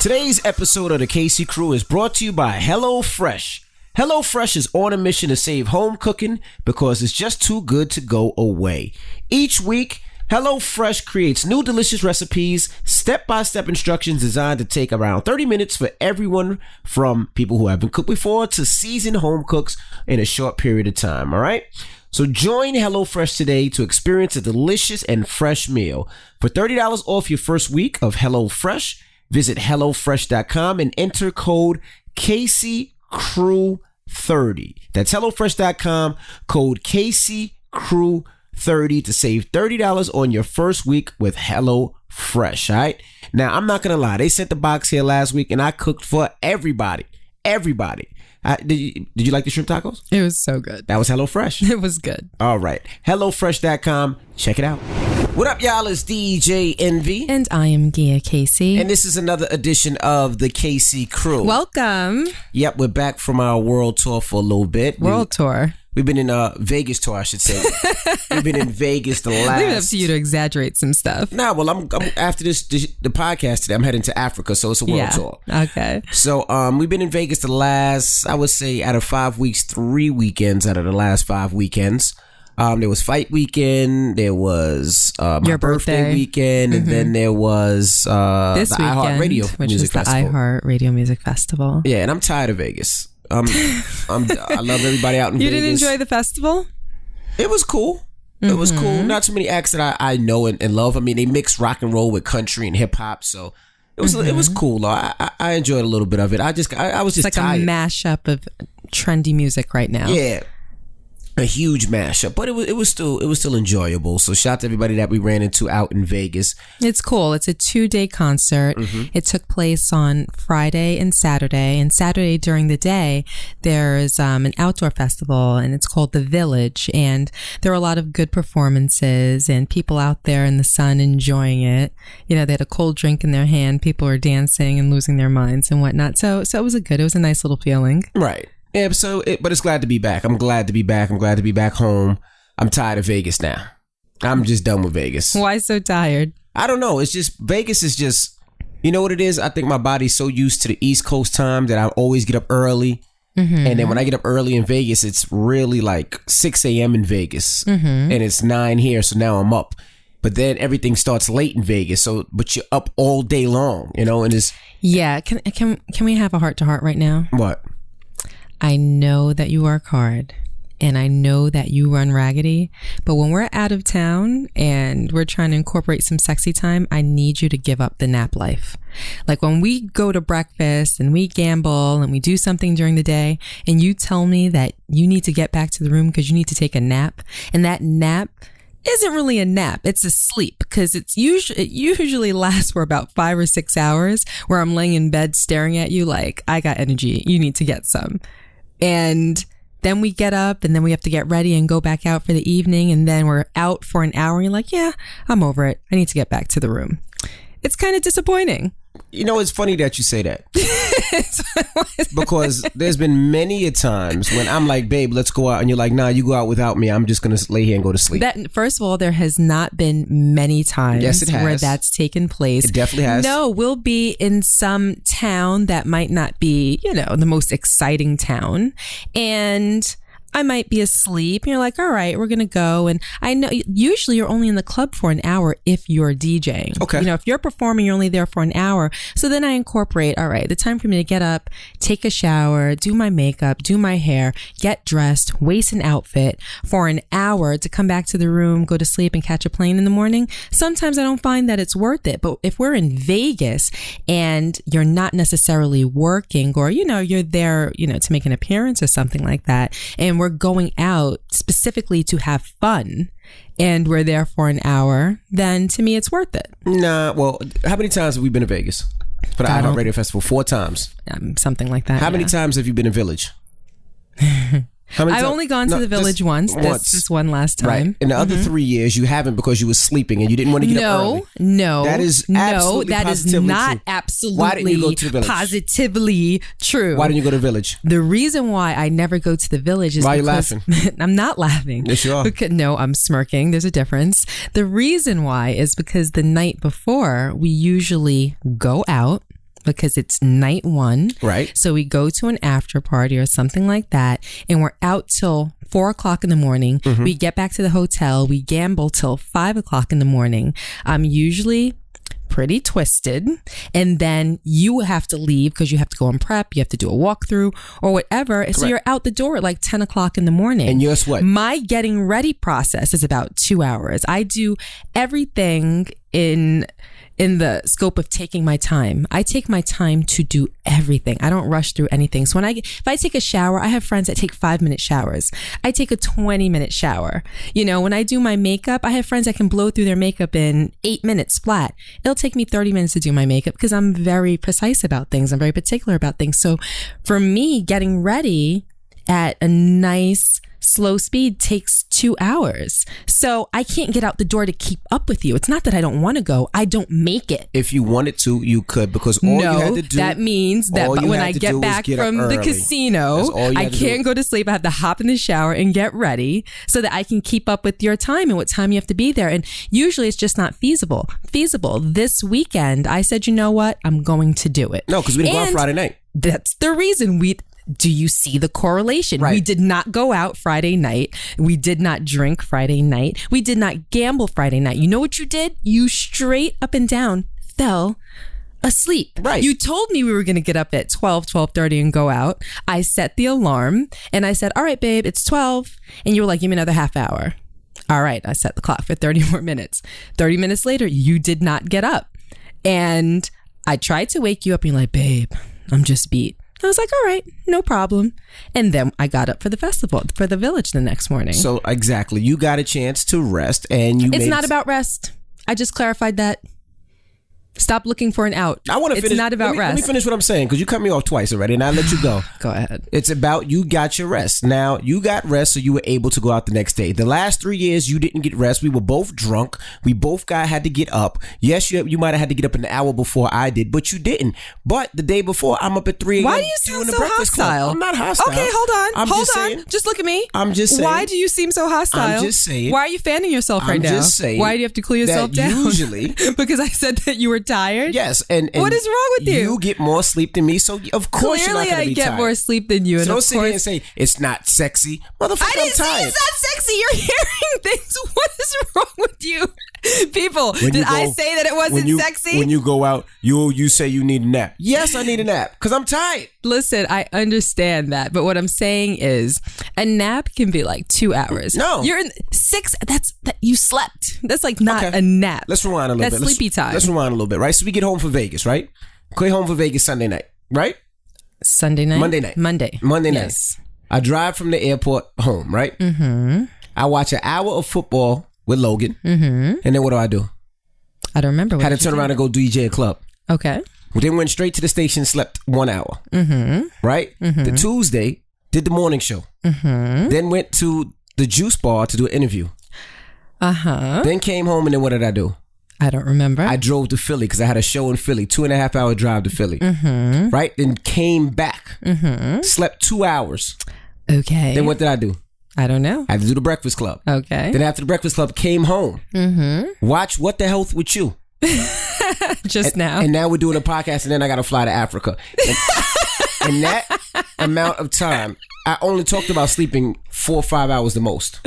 Today's episode of the KC Crew is brought to you by HelloFresh. HelloFresh is on a mission to save home cooking because it's just too good to go away. Each week, HelloFresh creates new delicious recipes, step-by-step instructions designed to take around 30 minutes for everyone from people who haven't cooked before to seasoned home cooks in a short period of time, all right? So join HelloFresh today to experience a delicious and fresh meal. For $30 off your first week of HelloFresh, visit HelloFresh.com and enter code KCCrew30. That's HelloFresh.com, code KCCrew30 to save $30 on your first week with HelloFresh, all right? Now, I'm not going to lie. They sent the box here last week, and I cooked for everybody. Everybody. Did you like the shrimp tacos? It was so good. That was HelloFresh? It was good. All right. HelloFresh.com. Check it out. What up, y'all? It's DJ Envy. And I am Gia Casey. And this is another edition of the KC Crew. Welcome. Yep, we're back from our world tour for a little bit. World tour. We've been in Vegas tour, I should say. We've been in Vegas the last... Leave it up to you to exaggerate some stuff. Nah, well, I'm after the podcast today, I'm heading to Africa, so it's a world tour. Okay. So we've been in Vegas the last, I would say, out of 5 weeks, 3 weekends out of the last 5 weekends. There was fight weekend, there was my birthday weekend, and then there was this the weekend, iHeartRadio Music Festival. The iHeartRadio Music Festival. Yeah, and I'm tired of Vegas. I love everybody out in Vegas. You didn't enjoy the festival? It was cool. It was cool. Not too many acts that I know and love. I mean, they mix rock and roll with country and hip hop, so it was cool. I enjoyed a little bit of it. I was just like tired. A mashup of trendy music right now. Yeah. A huge mashup, but it was still enjoyable. So shout out to everybody that we ran into out in Vegas. It's cool. It's a 2-day concert. It took place on Friday and Saturday. And Saturday during the day, there's an outdoor festival, and it's called The Village. And there were a lot of good performances and people out there in the sun enjoying it. You know, they had a cold drink in their hand. People were dancing and losing their minds and whatnot. So it was it was a nice little feeling. Right. Yeah, but it's glad to be back. I'm glad to be back. I'm glad to be back home. I'm tired of Vegas now. I'm just done with Vegas. Why so tired? I don't know. It's just, Vegas is just, you know what it is? I think my body's so used to the East Coast time that I always get up early. And then when I get up early in Vegas, it's really like 6 a.m. in Vegas. And it's 9 here, so now I'm up. But then everything starts late in Vegas, but you're up all day long, you know, and it's... Yeah, can we have a heart-to-heart right now? What? I know that you work hard and I know that you run raggedy, but when we're out of town and we're trying to incorporate some sexy time, I need you to give up the nap life. Like when we go to breakfast and we gamble and we do something during the day and you tell me that you need to get back to the room because you need to take a nap, and that nap isn't really a nap, it's a sleep, because it usually lasts for about 5 or 6 hours where I'm laying in bed staring at you like, I got energy, you need to get some. And then we get up and then we have to get ready and go back out for the evening, and then we're out for an hour and you're like, yeah, I'm over it, I need to get back to the room. It's kind of disappointing. You know, it's funny that you say that. Because there's been many a times when I'm like, babe, let's go out. And you're like, nah, you go out without me. I'm just going to lay here and go to sleep. First of all, there has not been many times where that's taken place. It definitely has. No, we'll be in some town that might not be, you know, the most exciting town. And I might be asleep and you're like, all right, we're going to go. And I know usually you're only in the club for an hour if you're DJing. Okay. You know, if you're performing, you're only there for an hour. So then I incorporate, all right, the time for me to get up, take a shower, do my makeup, do my hair, get dressed, waste an outfit for an hour to come back to the room, go to sleep and catch a plane in the morning. Sometimes I don't find that it's worth it. But if we're in Vegas and you're not necessarily working, or, you know, you're there, you know, to make an appearance or something like that, and we're going out specifically to have fun, and we're there for an hour, then to me it's worth it. Nah, well, how many times have we been to Vegas for the iHeartRadio Festival? 4 times. Something like that. How many times have you been in Village? I've only gone to the Village once. This one last time. Right. In the other 3 years, you haven't, because you were sleeping and you didn't want to get up early. No, that is absolutely that is not true. Absolutely. Why didn't you go to the Village? Positively true. Why didn't you go to the Village? The reason why I never go to the Village is why because... are you laughing? I'm not laughing. Yes, you are. No, I'm smirking. There's a difference. The reason why is because the night before, we usually go out. because it's night one. Right. So we go to an after party or something like that, and we're out till 4 o'clock in the morning. Mm-hmm. We get back to the hotel. We gamble till 5 o'clock in the morning. I'm usually pretty twisted, and then you have to leave because you have to go and prep, you have to do a walkthrough or whatever. Correct. So you're out the door at like 10 o'clock in the morning. And guess what? My getting ready process is about 2 hours. I do everything in the scope of taking my time. I take my time to do everything. I don't rush through anything. So if I take a shower, I have friends that take 5-minute showers. I take a 20-minute shower. You know, when I do my makeup, I have friends that can blow through their makeup in 8 minutes flat. It'll take me 30 minutes to do my makeup because I'm very precise about things. I'm very particular about things. So for me, getting ready at a nice slow speed takes 2 hours. So I can't get out the door to keep up with you. It's not that I don't want to go. I don't make it. If you wanted to, you could, because all you had to do... that means that when I get back from the casino, I can't go to sleep. I have to hop in the shower and get ready so that I can keep up with your time and what time you have to be there. And usually it's just not feasible. This weekend, I said, you know what? I'm going to do it. No, because we didn't go out Friday night. That's the reason do you see the correlation? Right. We did not go out Friday night. We did not drink Friday night. We did not gamble Friday night. You know what you did? You straight up and down fell asleep. Right. You told me we were going to get up at 12:30 and go out. I set the alarm and I said, all right, babe, it's 12. And you were like, give me another half hour. All right. I set the clock for 30 more minutes. 30 minutes later, you did not get up. And I tried to wake you up and you're like, babe, I'm just beat. I was like, all right, no problem. And then I got up for the festival, for the village the next morning. So exactly. You got a chance to rest and It's not about rest. I just clarified that. Stop looking for an out. I want to finish. It's not about rest. Let me finish what I'm saying, because you cut me off twice already and I let you go. Go ahead. It's about you got your rest. Now, you got rest so you were able to go out the next day. The last 3 years, you didn't get rest. We were both drunk. We both had to get up. Yes, you might have had to get up an hour before I did, but you didn't. But the day before, I'm up at 3 a.m. Why do you sound so hostile? I'm not hostile. Okay, hold on. Hold on. Just look at me. I'm just saying. Why do you seem so hostile? I'm just saying. Why are you fanning yourself right now? I'm just saying. Why do you have to cool yourself down? Usually. Because I said that you were tired? Yes. And what is wrong with you? You get more sleep than me, so of course you're not going to be tired. Clearly, I get more sleep than you. So don't sit here and say it's not sexy, motherfucker. I didn't I'm tired. say it's not sexy. You're hearing things. What is wrong with you, people? Did I say that it wasn't sexy? When you go out, you say you need a nap. Yes, I need a nap because I'm tired. Listen, I understand that, but what I'm saying is a nap can be like 2 hours. No, you're in 6. You slept. That's like not a nap. Let's rewind a little bit. That's sleepy time. Let's rewind a little bit, right? So we get home for Vegas, right? Get home for Vegas Sunday night, right? Sunday night? Monday night. Monday night. I drive from the airport home, right? Mm-hmm. I watch an hour of football with Logan. Mm-hmm. And then what do? I don't remember. Had to turn around and go DJ a club. Okay. Then went straight to the station, slept 1 hour. Mm-hmm. Right? Mm-hmm. The Tuesday, did the morning show. Mm-hmm. Then went to the juice bar to do an interview. Uh-huh. Then came home and then what did I do? I don't remember. I drove to Philly because I had a show in Philly. 2.5 hour drive to Philly. Mm-hmm. Right? Then came back. Mm-hmm. Slept 2 hours. Okay. Then what did I do? I don't know. I had to do the Breakfast Club. Okay. Then after the Breakfast Club, came home. Mm-hmm. Watch What the Health with You. Now. And now we're doing a podcast and then I got to fly to Africa. In that amount of time, I only talked about sleeping 4 or 5 hours the most.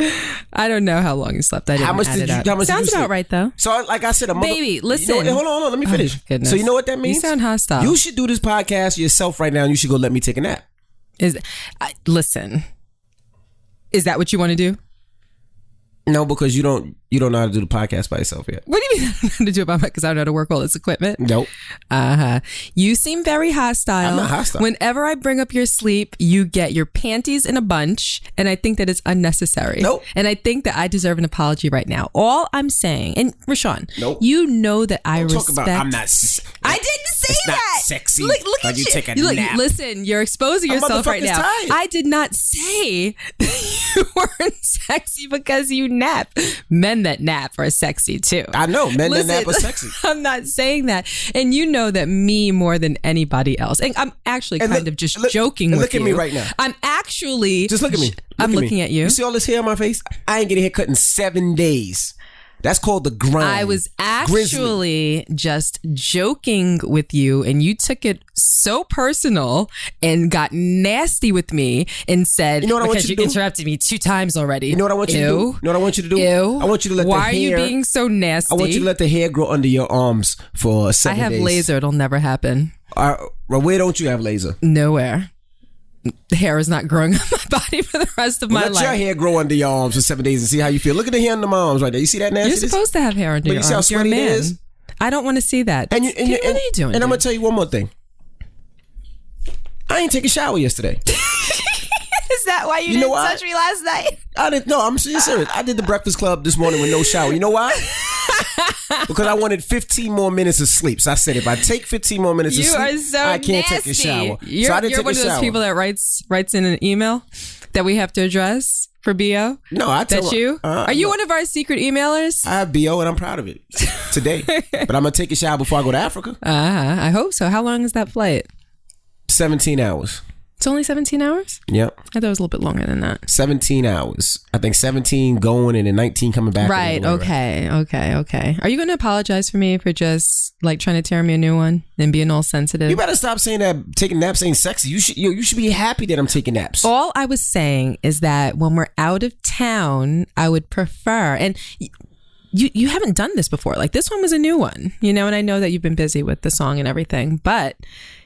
I don't know how long you slept. I didn't How much did you Sounds sleep? about right, though. So, like I said, baby, listen. You know, hold on, let me finish. Oh, so, you know what that means? You sound hostile. You should do this podcast yourself right now and you should go let me take a nap. Listen, is that what you want to do? No, because you don't know how to do the podcast by yourself yet. What do you mean I don't know how to do it by myself? Because I don't know how to work all this equipment? Nope. You seem very hostile. I'm not hostile. Whenever I bring up your sleep, you get your panties in a bunch, and I think that it's unnecessary. Nope. And I think that I deserve an apology right now. All I'm saying, and Rashawn, nope. You know that I respect. Talk about I'm not. I didn't say it's that. Not sexy. Look like at you take a look, nap. Listen, you're exposing yourself right now. Tired. I did not say you weren't sexy because you nap. Men that nap are sexy too. I know men that nap are sexy. I'm not saying that, and you know that me more than anybody else. And I'm actually kind of just joking with you. Look at me right now. I'm actually just look at me. I'm looking at you. You see all this hair on my face? I ain't getting a haircut in 7 days. That's called the grind. I was actually just joking with you, and you took it so personal and got nasty with me and said, you know what I want you to do? Interrupted me 2 times already. You know what I want you to do? You know what I want you to do? Ew. I want you to let Why the hair... are you being so nasty? I want you to let the hair grow under your arms for 7 days. I have laser. It'll never happen. Where don't you have laser? Nowhere. The hair is not growing on my body for the rest of my life. Let your hair grow under your arms for 7 days and see how you feel. Look at the hair under my arms right there. You see that nastiness? You're supposed to have hair under your arms. You're a man. I don't want to see that. What are you doing? And I'm going to tell you one more thing. I ain't take a shower yesterday. Is that why you didn't touch me last night? I didn't. No, I'm serious. I did the Breakfast Club this morning with no shower. You know why? Because I wanted 15 more minutes of sleep. So I said, if I take 15 more minutes of sleep, I can't take a shower. You're one of those people that writes in an email that we have to address for BO? No, I tell That's you? Are you one of our secret emailers? I have BO and I'm proud of it today. But I'm going to take a shower before I go to Africa. I hope so. How long is that flight? 17 hours. It's only 17 hours? Yep. I thought it was a little bit longer than that. 17 hours. I think 17 going and then 19 coming back. Right. Okay. Are you going to apologize for me for just like trying to tear me a new one and being all sensitive? You better stop saying that taking naps ain't sexy. You should be happy that I'm taking naps. All I was saying is that when we're out of town, I would prefer, and you haven't done this before. Like this one was a new one, and I know that you've been busy with the song and everything, but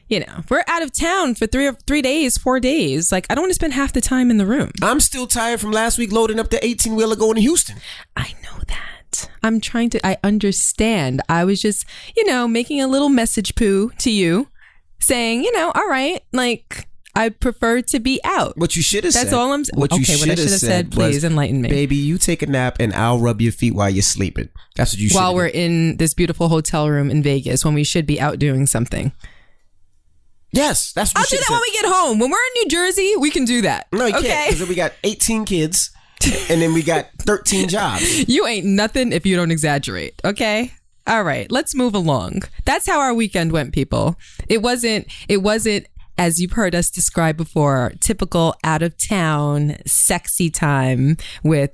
if we're out of town for 3 days, 4 days, like I don't want to spend half the time in the room. I'm still tired from last week loading up the 18-wheeler going to Houston. I know that. I understand. I was just, making a little message poo to you saying, all right, like I prefer to be out. What you should have said. That's all I'm saying. Okay, what I should have said, please enlighten me. Baby, you take a nap and I'll rub your feet while you're sleeping. That's what you should. While we're in this beautiful hotel room in Vegas when we should be out doing something. Yes, that's what I'll do that when we get home. When we're in New Jersey, we can do that. No, you can't. Because we got 18 kids and then we got 13 jobs. You ain't nothing if you don't exaggerate, okay? All right, let's move along. That's how our weekend went, people. It wasn't, as you've heard us describe before, typical out-of-town sexy time with,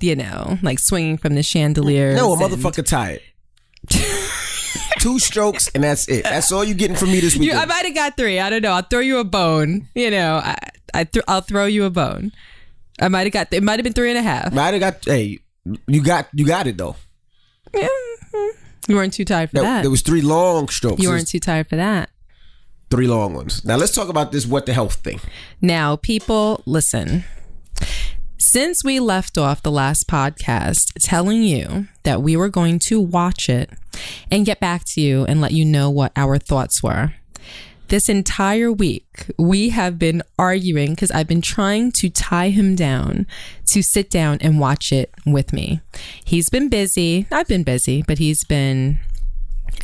like swinging from the chandeliers. No, a motherfucker tired. 2 strokes and that's it. That's all you getting from me this weekend. I might have got 3. I don't know. I'll throw you a bone. I'll throw you a bone. I might have got. It might have been 3.5. Might have got. Hey, you got it though. Yeah, you weren't too tired for that. There was 3 long strokes. You weren't too tired for that. 3 long ones. Now let's talk about this what the health thing. Now, people, listen. Since we left off the last podcast telling you that we were going to watch it and get back to you and let you know what our thoughts were, this entire week we have been arguing because I've been trying to tie him down to sit down and watch it with me. He's been busy. I've been busy, but he's been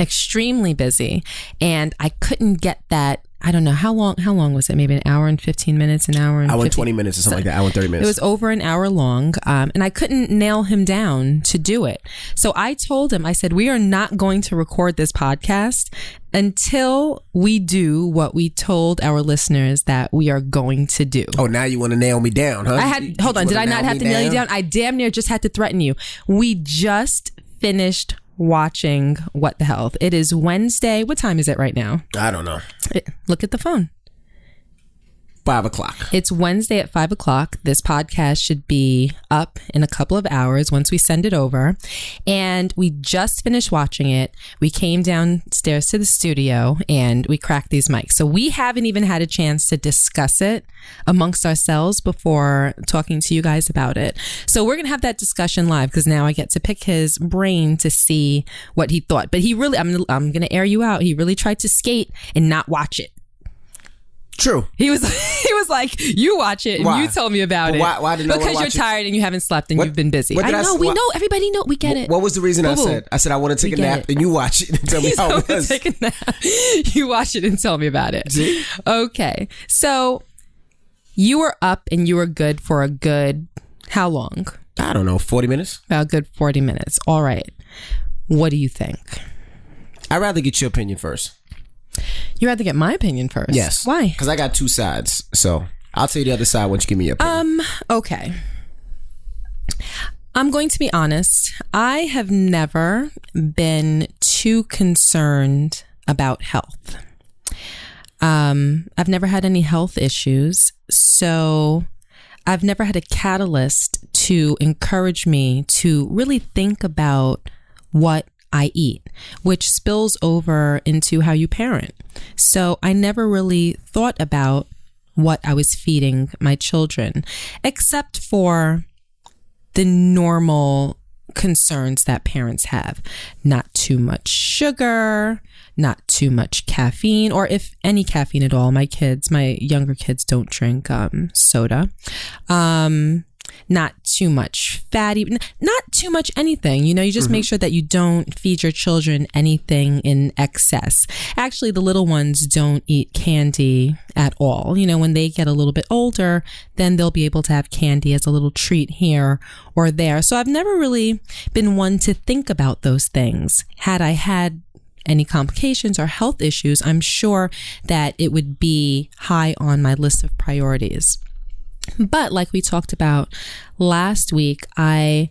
extremely busy, and I couldn't get that. I don't know how long was it? Maybe an hour and 15 minutes, an hour and 20 minutes or something like that. Hour and 30 minutes. It was over an hour long, and I couldn't nail him down to do it. So I told him, I said, we are not going to record this podcast until we do what we told our listeners that we are going to do. Oh, now you want to nail me down, huh? Hold on. Did I not have to nail you down? I damn near just had to threaten you. We just finished watching What the Health. It is Wednesday. What time is it right now? I don't know. Look at the phone. 5:00. It's Wednesday at 5:00. This podcast should be up in a couple of hours once we send it over. And we just finished watching it. We came downstairs to the studio and we cracked these mics. So we haven't even had a chance to discuss it amongst ourselves before talking to you guys about it. So we're going to have that discussion live because now I get to pick his brain to see what he thought. But he really, I'm going to air you out. He really tried to skate and not watch it. True. He was like, you watch it and you tell me about it. Why did no one watch it? Because you're tired and you haven't slept and you've been busy. I know, we know, everybody know, we get it. What was the reason I said? I said I want to take a nap and you watch it and tell me how it was. Take a nap. You watch it and tell me about it. See? Okay. So you were up and you were good for a good, how long? I don't know, 40 minutes? About a good 40 minutes. All right. What do you think? I'd rather get your opinion first. You'd rather get my opinion first? Yes. Why? Because I got 2 sides. So I'll tell you the other side once you give me your opinion. Okay. I'm going to be honest. I have never been too concerned about health. I've never had any health issues, so I've never had a catalyst to encourage me to really think about what I eat, which spills over into how you parent. So I never really thought about what I was feeding my children, except for the normal concerns that parents have. Not too much sugar, not too much caffeine, or if any caffeine at all. My younger kids don't drink soda. Not too much fatty, not too much anything. You just make sure that you don't feed your children anything in excess. Actually, the little ones don't eat candy at all. When they get a little bit older, then they'll be able to have candy as a little treat here or there. So I've never really been one to think about those things. Had I had any complications or health issues, I'm sure that it would be high on my list of priorities. But like we talked about last week, I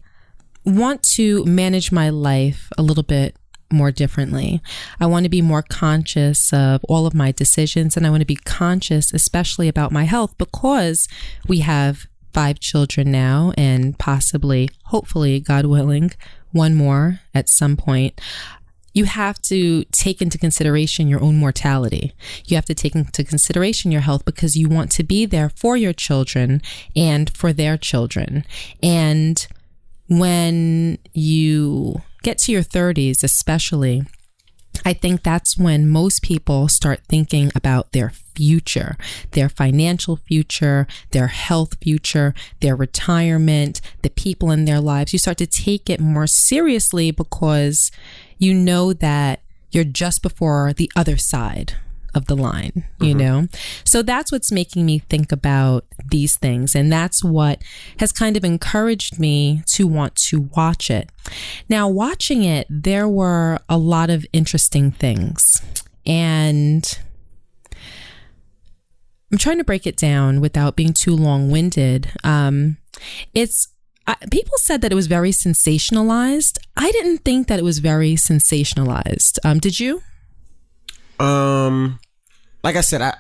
want to manage my life a little bit more differently. I want to be more conscious of all of my decisions, and I want to be conscious especially about my health, because we have 5 children now, and possibly, hopefully, God willing, one more at some point. You have to take into consideration your own mortality. You have to take into consideration your health, because you want to be there for your children and for their children. And when you get to your 30s, especially, I think that's when most people start thinking about their future, their financial future, their health future, their retirement, the people in their lives. You start to take it more seriously, because you know that you're just before the other side of the line, you know? So that's what's making me think about these things. And that's what has kind of encouraged me to want to watch it. Now, watching it, there were a lot of interesting things. And I'm trying to break it down without being too long-winded. People said that it was very sensationalized. I didn't think that it was very sensationalized. Did you? Like I said,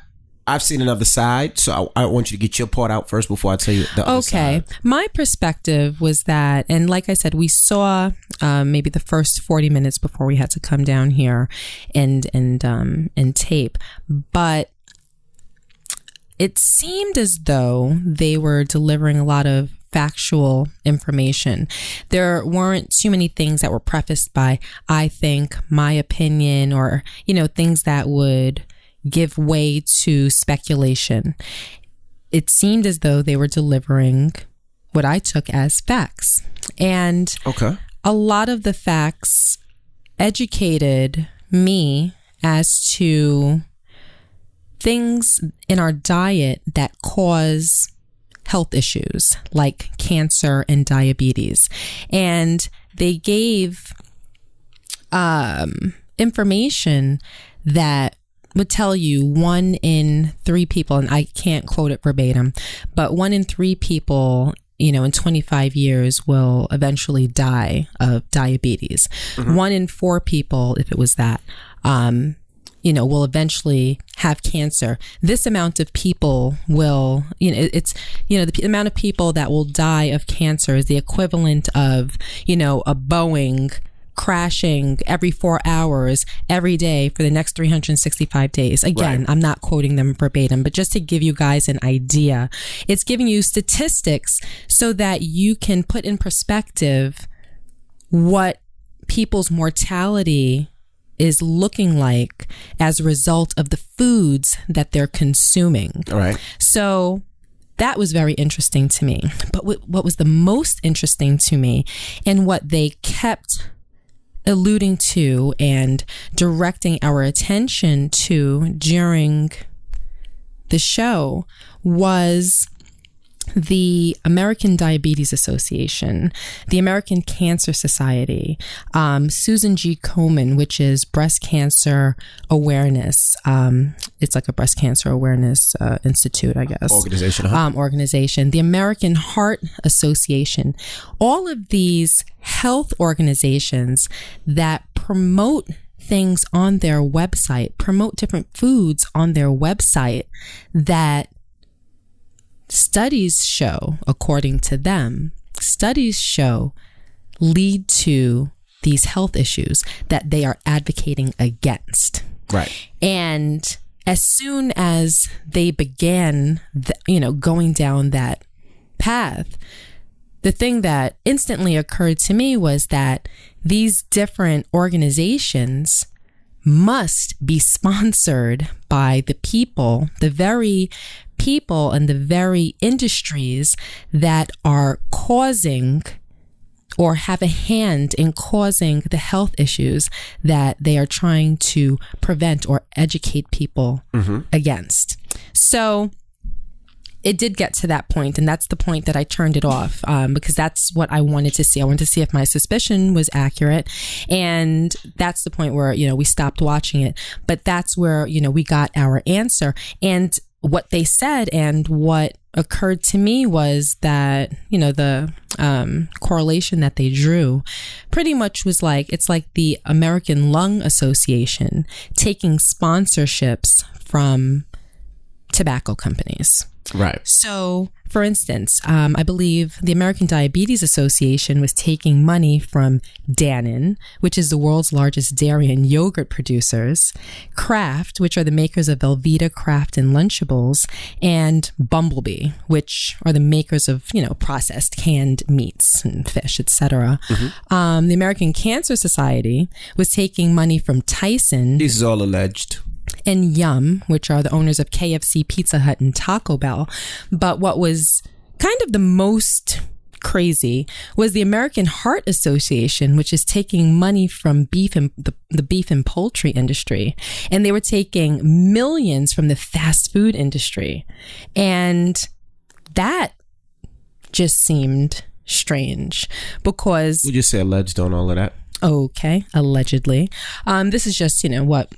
I've seen another side, so I want you to get your part out first before I tell you the other side. Okay. My perspective was that, and like I said, we saw maybe the first 40 minutes before we had to come down here and tape, but it seemed as though they were delivering a lot of factual information. There weren't too many things that were prefaced by, I think, my opinion, or, things that would give way to speculation. It seemed as though they were delivering what I took as facts. And a lot of the facts educated me as to things in our diet that cause health issues like cancer and diabetes. And they gave information that would tell you 1 in 3 people, and I can't quote it verbatim, but 1 in 3 people, in 25 years will eventually die of diabetes. 1 in 4 people, if it was that, will eventually have cancer. This amount of people will, the amount of people that will die of cancer is the equivalent of, a Boeing crashing every 4 hours every day for the next 365 days. Again, right. I'm not quoting them verbatim, but just to give you guys an idea, it's giving you statistics so that you can put in perspective what people's mortality is looking like as a result of the foods that they're consuming. All right. So that was very interesting to me. But what was the most interesting to me, and what they kept alluding to and directing our attention to during the show, was the American Diabetes Association, the American Cancer Society, Susan G. Komen, which is breast cancer awareness. It's like a breast cancer awareness institute, I guess. Organization. The American Heart Association. All of these health organizations that promote things on their website, promote different foods on their website that studies show, according to them, lead to these health issues that they are advocating against. Right. And as soon as they began, going down that path, the thing that instantly occurred to me was that these different organizations must be sponsored by the people, the very people and the very industries that are causing or have a hand in causing the health issues that they are trying to prevent or educate people against. So it did get to that point, and that's the point that I turned it off, because that's what I wanted to see. I wanted to see if my suspicion was accurate, and that's the point where, we stopped watching it. But that's where, we got our answer. And what they said and what occurred to me was that, the correlation that they drew pretty much was like, it's like the American Lung Association taking sponsorships from tobacco companies. Right. So, for instance, I believe the American Diabetes Association was taking money from Dannon, which is the world's largest dairy and yogurt producers, Kraft, which are the makers of Velveeta, Kraft, and Lunchables, and Bumblebee, which are the makers of, processed canned meats and fish, etc. The American Cancer Society was taking money from Tyson. This is all alleged. And Yum, which are the owners of KFC, Pizza Hut, and Taco Bell. But what was kind of the most crazy was the American Heart Association, which is taking money from beef and the beef and poultry industry. And they were taking millions from the fast food industry. And that just seemed strange because... We just say alleged on all of that. Okay, allegedly. This is just, what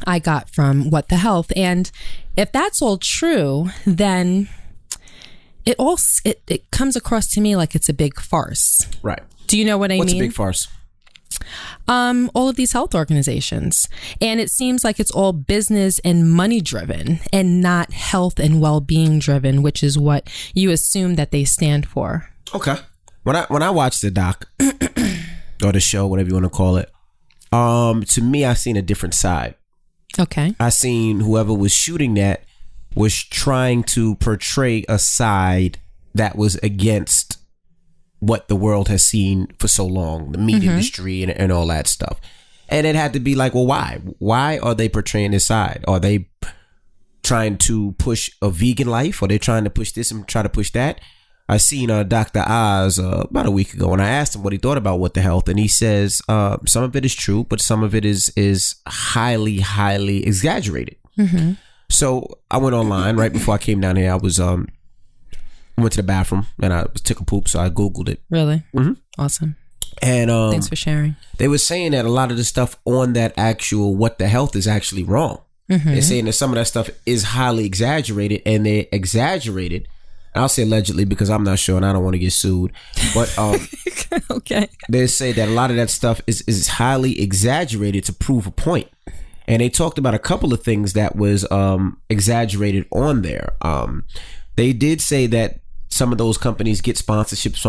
I got from What the Health. And if that's all true, then it comes across to me like it's a big farce. Right. Do you know what I mean? What's a big farce? All of these health organizations. And it seems like it's all business and money driven and not health and well-being driven, which is what you assume that they stand for. Okay. When I watched the doc or the show, whatever you want to call it, to me, I seen a different side. Okay. I seen whoever was shooting that was trying to portray a side that was against what the world has seen for so long, the meat industry and all that stuff. And it had to be like, well, why? Why are they portraying this side? Are they trying to push a vegan life? Are they trying to push this and try to push that? I seen Dr. Oz about a week ago, and I asked him what he thought about What the Health, and he says some of it is true, but some of it is highly, highly exaggerated. So I went online right before I came down here. I was went to the bathroom and I took a poop, so I Googled it. Really? Awesome. And thanks for sharing. They were saying that a lot of the stuff on that actual What the Health is actually wrong. They're saying that some of that stuff is highly exaggerated, and they exaggerated. I'll say allegedly because I'm not sure and I don't want to get sued. But okay. They say that a lot of that stuff is highly exaggerated to prove a point. And they talked about a couple of things that was exaggerated on there. They did say that some of those companies get sponsorships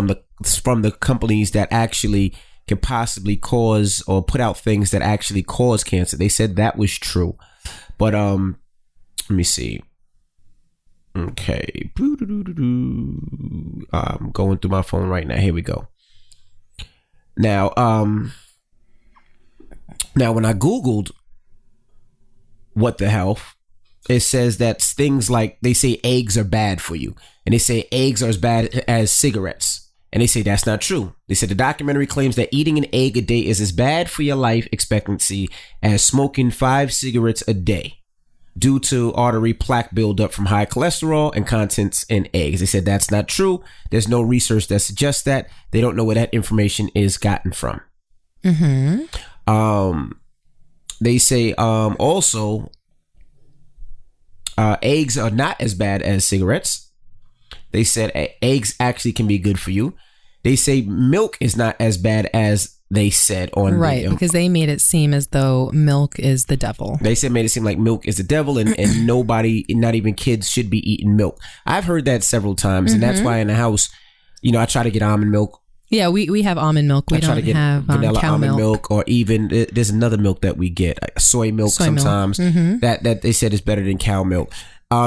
from the companies that actually can possibly cause or put out things that actually cause cancer. They said that was true. But let me see. Okay. I'm going through my phone right now. Here we go. Now when I Googled What the Health, it says that things like, they say eggs are bad for you. And they say eggs are as bad as cigarettes. And they say that's not true. They said the documentary claims that eating an egg a day is as bad for your life expectancy as smoking 5 cigarettes a day. due to artery plaque buildup from high cholesterol and contents in eggs. They said that's not true. There's no research that suggests that. They don't know where that information is gotten from. They say also eggs are not as bad as cigarettes. They said eggs actually can be good for you. They say milk is not as bad as they said on right, because they made it seem as though milk is the devil. They said made it seem like milk is the devil, and nobody, not even kids, should be eating milk. I've heard that several times, and that's why in the house, I try to get almond milk. Yeah, we have almond milk. We don't have vanilla cow almond milk, or even there's another milk that we get, soy milk sometimes. That they said is better than cow milk.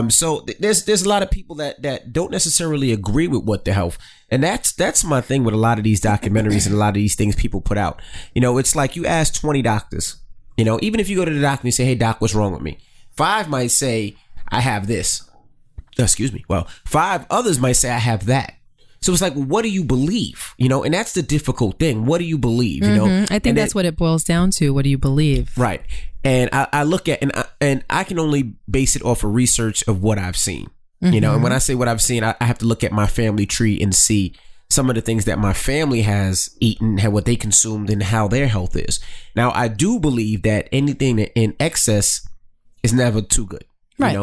So there's a lot of people that don't necessarily agree with what the health, and that's my thing with a lot of these documentaries and a lot of these things people put out. It's like you ask 20 doctors, even if you go to the doctor and you say, hey doc, what's wrong with me? 5 might say I have this. Excuse me. Well, 5 others might say I have that. So it's like, well, what do you believe? And that's the difficult thing. What do you believe? I think that's what it boils down to. What do you believe? Right. And I look at, and I can only base it off of research of what I've seen, and when I say what I've seen, I have to look at my family tree and see some of the things that my family has eaten, what they consumed, and how their health is. Now, I do believe that anything in excess is never too good. Right.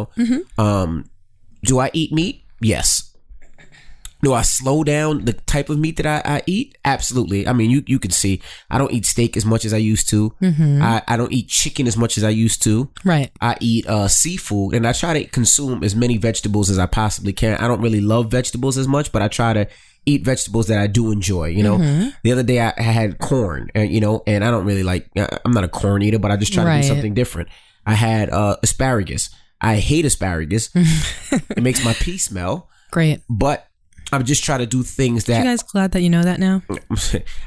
Do I eat meat? Yes. Do I slow down the type of meat that I eat? Absolutely. I mean, you can see I don't eat steak as much as I used to. I don't eat chicken as much as I used to. Right. I eat seafood, and I try to consume as many vegetables as I possibly can. I don't really love vegetables as much, but I try to eat vegetables that I do enjoy. The other day I had corn, and and I don't really like. I'm not a corn eater, but I just try to do something different. I had asparagus. I hate asparagus. It makes my pee smell. Great. But I just try to do things that. You guys glad that you know that now?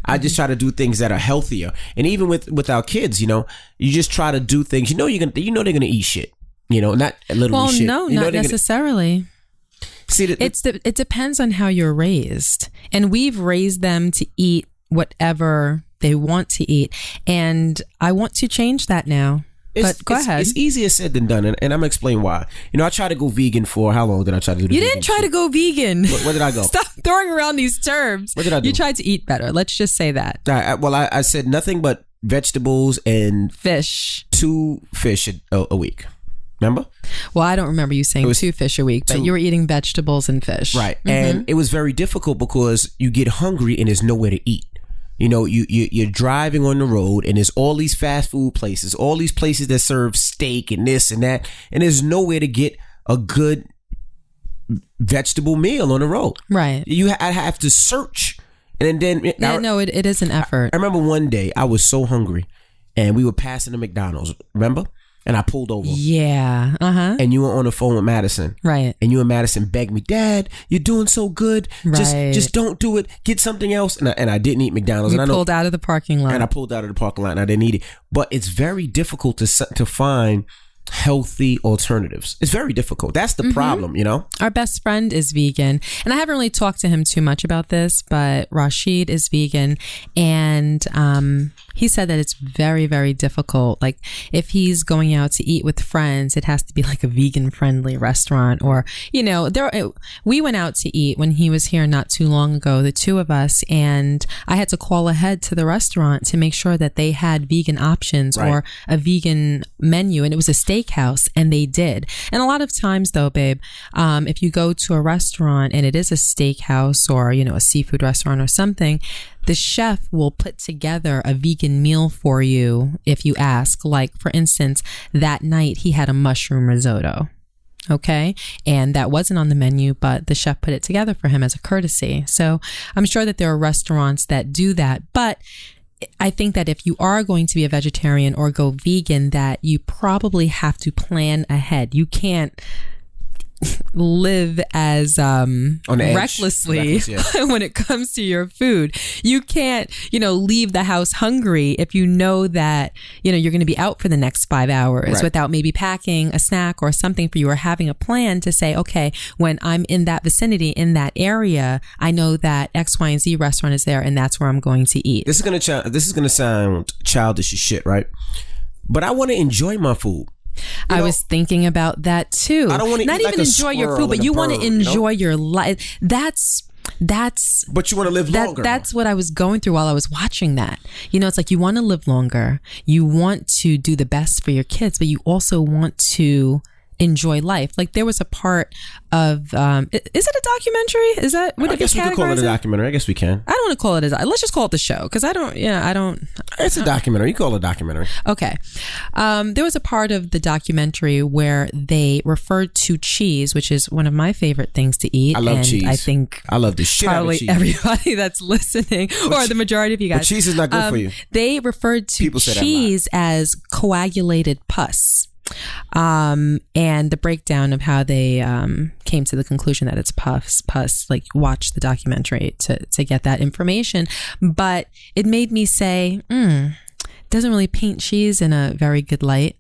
I just try to do things that are healthier, and even with our kids, you just try to do things. They're gonna eat shit. Not literally shit. Well, no, not necessarily. See, it depends on how you're raised, and we've raised them to eat whatever they want to eat, and I want to change that now. But go ahead. It's easier said than done, and I'm gonna explain why. I tried to go vegan for how long did I try to do? You didn't try to go vegan. Where did I go? Stop throwing around these terms. What did I do? You tried to eat better. Let's just say that. I said nothing but vegetables and fish. 2 fish a week. Remember? Well, I don't remember you saying 2 fish a week, but you were eating vegetables and fish. Right, and it was very difficult because you get hungry and there's nowhere to eat. You're driving on the road and there's all these fast food places, all these places that serve steak and this and that, and there's nowhere to get a good vegetable meal on the road. Right. I have to search, and then it is an effort. I remember one day I was so hungry, and we were passing the McDonald's. Remember? And I pulled over. Yeah. And you were on the phone with Madison. Right. And you and Madison begged me, Dad, you're doing so good. Right. Just don't do it. Get something else. And I didn't eat McDonald's. You pulled out of the parking lot. And I pulled out of the parking lot and I didn't eat it. But it's very difficult to find healthy alternatives. It's very difficult. That's the problem, Our best friend is vegan, and I haven't really talked to him too much about this, but Rashid is vegan, and he said that it's very, very difficult. Like if he's going out to eat with friends, it has to be like a vegan friendly restaurant, or we went out to eat when he was here not too long ago, the 2 of us, and I had to call ahead to the restaurant to make sure that they had vegan options or a vegan menu, and it was a steakhouse, and they did. And a lot of times though, babe, if you go to a restaurant and it is a steakhouse or a seafood restaurant or something, the chef will put together a vegan meal for you if you ask. Like, for instance, that night he had a mushroom risotto. Okay. And that wasn't on the menu, but the chef put it together for him as a courtesy. So I'm sure that there are restaurants that do that. But I think that if you are going to be a vegetarian or go vegan, that you probably have to plan ahead. You can't live as recklessly when it comes to your food. You can't, leave the house hungry if you know that, you're going to be out for the next 5 hours without maybe packing a snack or something for you, or having a plan to say, okay, when I'm in that vicinity, in that area, I know that X, Y, and Z restaurant is there, and that's where I'm going to eat. This is going to sound childish as shit, right? But I want to enjoy my food. I was thinking about that too. I don't want to not eat like even a enjoy your squirrel food, but and a you want to bird, enjoy your life. But you want to live longer. That's what I was going through while I was watching that. It's like you want to live longer. You want to do the best for your kids, but you also want to enjoy life. Like there was a part of is it a documentary? Is that I guess we could call it a documentary. I guess we can. I don't want to call it let's just call it the show, because I don't. It's a documentary. You call it a documentary. Okay. There was a part of the documentary where they referred to cheese, which is one of my favorite things to eat. I love cheese. I think I love the shit out of cheese. Probably everybody that's listening, or the majority of you guys. But cheese is not good for you. They referred to cheese as coagulated pus. And the breakdown of how they came to the conclusion that it's pus. Like, watch the documentary to get that information. But it made me say, doesn't really paint cheese in a very good light.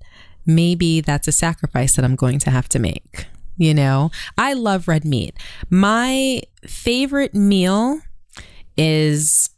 Maybe that's a sacrifice that I'm going to have to make. I love red meat. My favorite meal is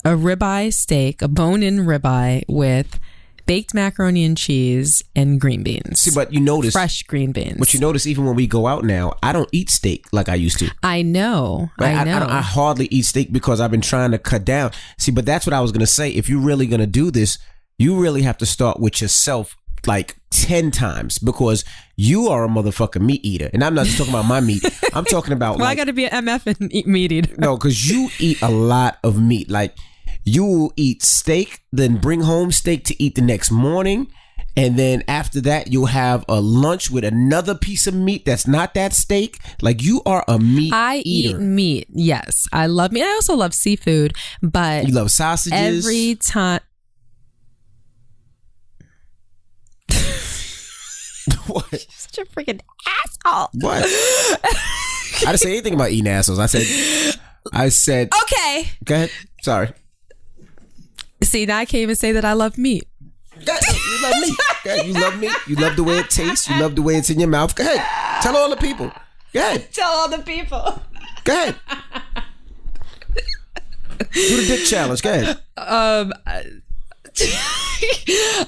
a ribeye steak, a bone-in ribeye with baked macaroni and cheese and green beans. See, but you notice fresh green beans. But you notice even when we go out now, I don't eat steak like I used to. I know. I hardly eat steak because I've been trying to cut down. See, but that's what I was going to say. If you're really going to do this, you really have to start with yourself like 10 times, because you are a motherfucking meat eater. And I'm not just talking about my meat. I'm talking about I got to be an MF and eat meat eater. No, because you eat a lot of meat. Like, you will eat steak, then bring home steak to eat the next morning. And then after that, you'll have a lunch with another piece of meat that's not that steak. Like, you are a meat eater. I eat meat. Yes. I love meat. I also love seafood, but you love sausages. Every time. What? You're such a freaking asshole. What? I didn't say anything about eating assholes. I said. Okay. Go ahead. Sorry. See, now I can't even say that I love meat. You love meat. You love meat. You love the way it tastes. You love the way it's in your mouth. Go ahead. Tell all the people. Go ahead. Tell all the people. Go ahead. Do the dick challenge. Go ahead.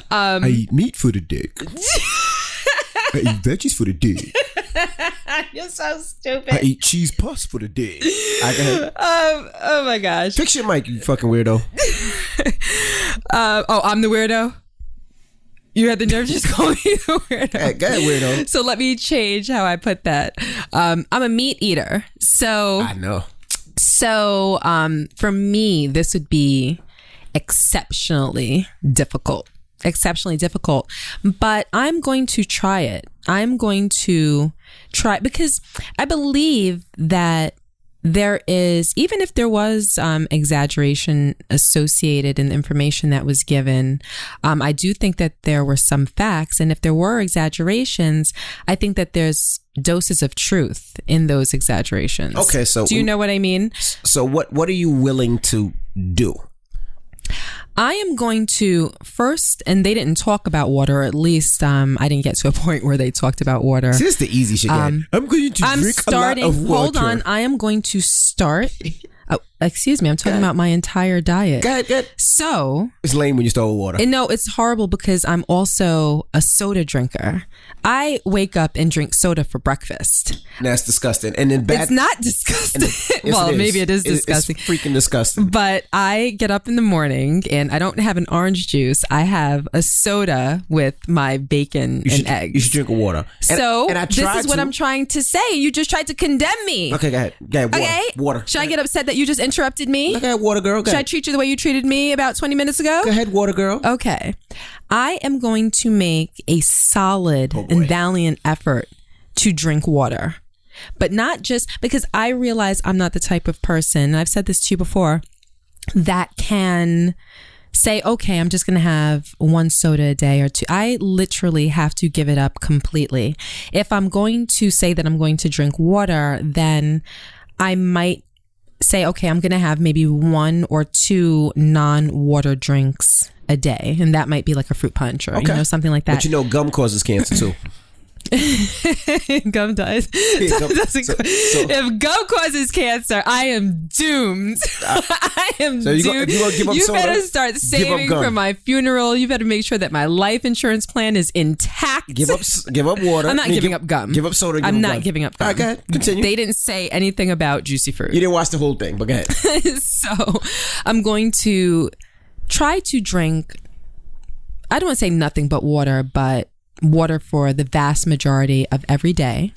I eat meat for the dick. I eat veggies for the dick. You're so stupid. I eat cheese pus for the dick. Oh my gosh. Fix your mic, you fucking weirdo. I'm the weirdo? You had the nerve to just call me the weirdo. Go ahead, weirdo. So let me change how I put that. I'm a meat eater. So I know. So for me, this would be exceptionally difficult, but I'm going to try it. I'm going to try, because I believe that there is, even if there was exaggeration associated in the information that was given, I do think that there were some facts. And if there were exaggerations, I think that there's doses of truth in those exaggerations. Okay, so do you know what I mean? So what are you willing to do? I am going to first, and they didn't talk about water, or at least I didn't get to a point where they talked about water. This is the easy shit. I'm going to drink a lot of water. Hold on. I am going to start. Oh, excuse me. I'm talking about my entire diet. Go ahead. So it's lame when you start with water. And no, it's horrible because I'm also a soda drinker. I wake up and drink soda for breakfast. That's disgusting. And then it's not disgusting. Well, maybe it is disgusting. It's freaking disgusting. But I get up in the morning and I don't have an orange juice. I have a soda with my bacon and eggs. You should drink water. This is what I'm trying to say. You just tried to condemn me. Okay, go ahead. Water. Should I get upset that you just interrupted me? Okay, water girl. Should I treat you the way you treated me about 20 minutes ago? Go ahead, water girl. Okay. I am going to make a solid and valiant effort to drink water. But not just because I realize I'm not the type of person, and I've said this to you before, that can say, okay, I'm just going to have one soda a day or two. I literally have to give it up completely. If I'm going to say that I'm going to drink water, then I might say, okay, I'm going to have maybe 1 or 2 non-water drinks a day. And that might be like a fruit punch or something like that. But gum causes cancer too. Gum does. If gum causes cancer, I am doomed. I am doomed. You better start saving for my funeral. You better make sure that my life insurance plan is intact. Give up water. I'm not giving up gum. Give up soda. I'm not giving up gum. All right, go ahead. Continue. They didn't say anything about juicy fruit. You didn't watch the whole thing, but go ahead. So I'm going to try to drink, I don't want to say nothing but water, but water for the vast majority of every day.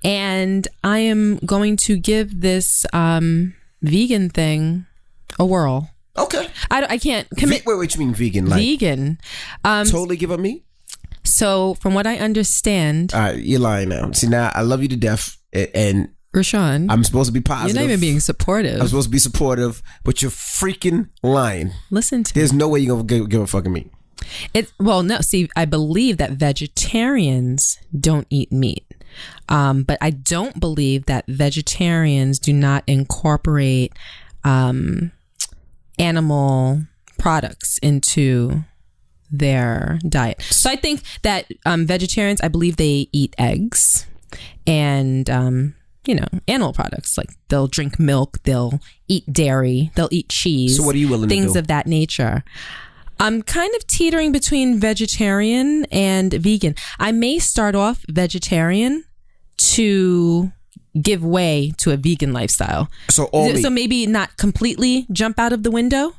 And I am going to give this vegan thing a whirl. Okay. I can't commit. Wait, what you mean vegan? Like, vegan. Totally give up meat? So from what I understand. All right, you're lying now. See, now I love you to death, and Rashawn, I'm supposed to be positive. You're not even being supportive. I'm supposed to be supportive, but you're freaking lying. Listen to me. There's no way you're going to give a fucking meat. See, I believe that vegetarians don't eat meat. But I don't believe that vegetarians do not incorporate animal products into their diet. So I think that vegetarians, I believe they eat eggs and animal products. Like they'll drink milk, they'll eat dairy, they'll eat cheese. So what are you willing to do? Things of that nature. I'm kind of teetering between vegetarian and vegan. I may start off vegetarian to give way to a vegan lifestyle. So maybe not completely jump out of the window,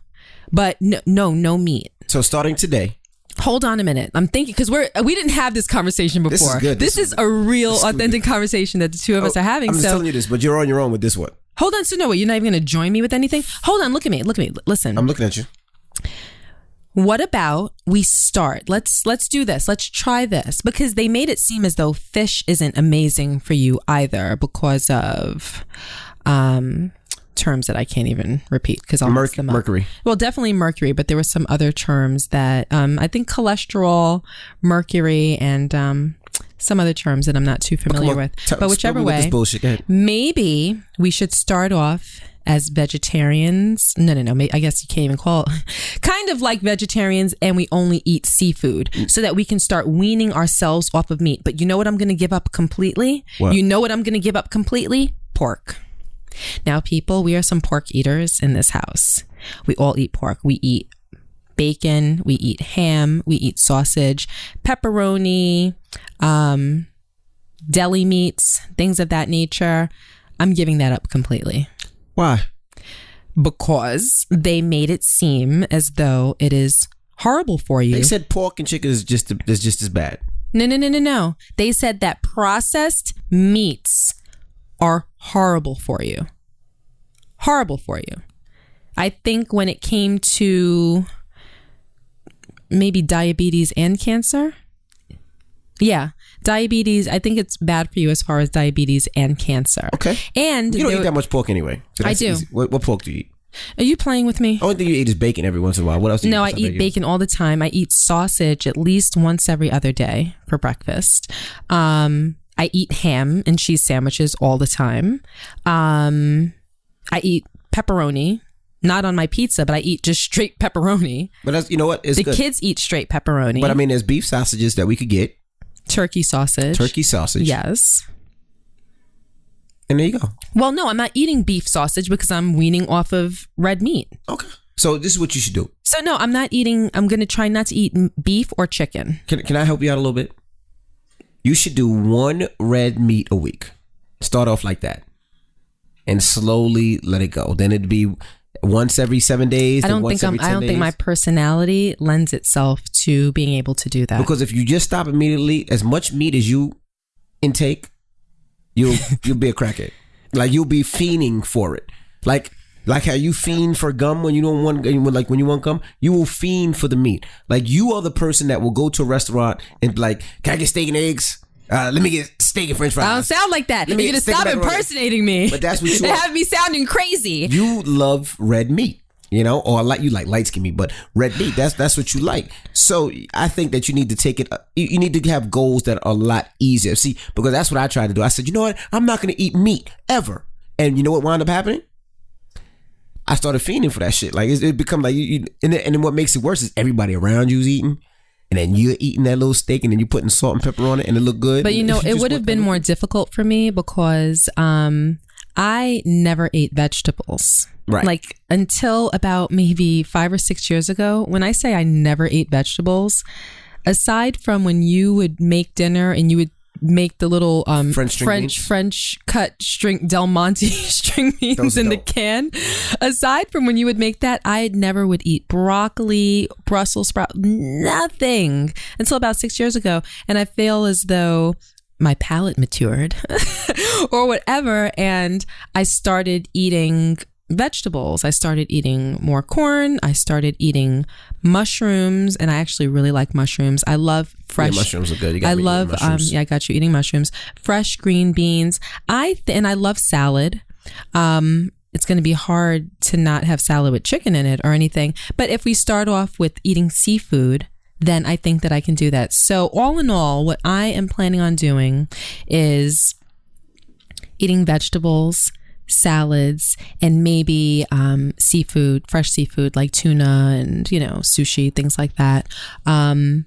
but no meat. So starting today. Hold on a minute. I'm thinking, because we didn't have this conversation before. This is good. This is a real authentic conversation that the two of us are having. I'm just telling you this, but you're on your own with this one. Hold on. So no, you're not even going to join me with anything? Hold on. Look at me. Listen. I'm looking at you. What about we start? Let's do this. Let's try this, because they made it seem as though fish isn't amazing for you either because of terms that I can't even repeat because I'll mix them up. Mercury. Well, definitely mercury, but there were some other terms that I think cholesterol, mercury, and some other terms that I'm not too familiar with. But whichever way, maybe we should start off as vegetarians. No. I guess you can't even call it. Kind of like vegetarians, and we only eat seafood so that we can start weaning ourselves off of meat. But you know what I'm going to give up completely? What? You know what I'm going to give up completely? Pork. Now, people, we are some pork eaters in this house. We all eat pork. We eat bacon. We eat ham. We eat sausage, pepperoni, deli meats, things of that nature. I'm giving that up completely. Why? Because they made it seem as though it is horrible for you. They said pork and chicken is just as bad. No. They said that processed meats are horrible for you. Horrible for you. I think when it came to maybe diabetes and cancer. Yeah. Diabetes, I think it's bad for you as far as diabetes and cancer. Okay. And you don't eat that much pork anyway. So I do. Easy. What pork do you eat? Are you playing with me? Only thing you eat is bacon every once in a while. What else do you eat? No, I eat bacon all the time. I eat sausage at least once every other day for breakfast. I eat ham and cheese sandwiches all the time. I eat pepperoni. Not on my pizza, but I eat just straight pepperoni. But that's, you know what? It's the good. Kids eat straight pepperoni. But I mean, there's beef sausages that we could get. Turkey sausage. Yes. And there you go. Well, no, I'm not eating beef sausage because I'm weaning off of red meat. Okay. So this is what you should do. So no, I'm going to try not to eat beef or chicken. Can I help you out a little bit? You should do one red meat a week. Start off like that. And slowly let it go. Then it'd be once every 7 days. I don't think my personality lends itself to being able to do that. Because if you just stop immediately, as much meat as you intake, you'll be a crackhead. Like you'll be fiending for it. Like how you fiend for gum when you don't want, when you want gum, you will fiend for the meat. Like you are the person that will go to a restaurant and be like, can I get steak and eggs? Let me get steak and french fries. I don't sound like that. You're going to stop impersonating me. But that's what you have me sounding crazy. You love red meat, or you like light skin meat, but red meat, that's what you like. So I think that you need to take it, you need to have goals that are a lot easier. See, because that's what I tried to do. I said, you know what? I'm not going to eat meat ever. And you know what wound up happening? I started fiending for that shit. Like it become like and then what makes it worse is everybody around you is eating. and then you're eating that little steak and then you're putting salt and pepper on it and it look good. But it would have been more difficult for me because I never ate vegetables. Right. Like until about maybe 5 or 6 years ago. When I say I never ate vegetables, aside from when you would make dinner and you would make the little French cut string Del Monte string beans in the can. Aside from when you would make that, I never would eat broccoli, Brussels sprout, nothing until about 6 years ago. And I feel as though my palate matured or whatever. And I started eating vegetables. I started eating more corn. I started eating mushrooms, and I actually really like mushrooms. I love fresh. Yeah, mushrooms are good. You got me eating mushrooms. I got you eating mushrooms. Fresh green beans. And I love salad. It's going to be hard to not have salad with chicken in it or anything. But if we start off with eating seafood, then I think that I can do that. So all in all, what I am planning on doing is eating vegetables, salads, and maybe seafood, fresh seafood like tuna and, sushi, things like that. And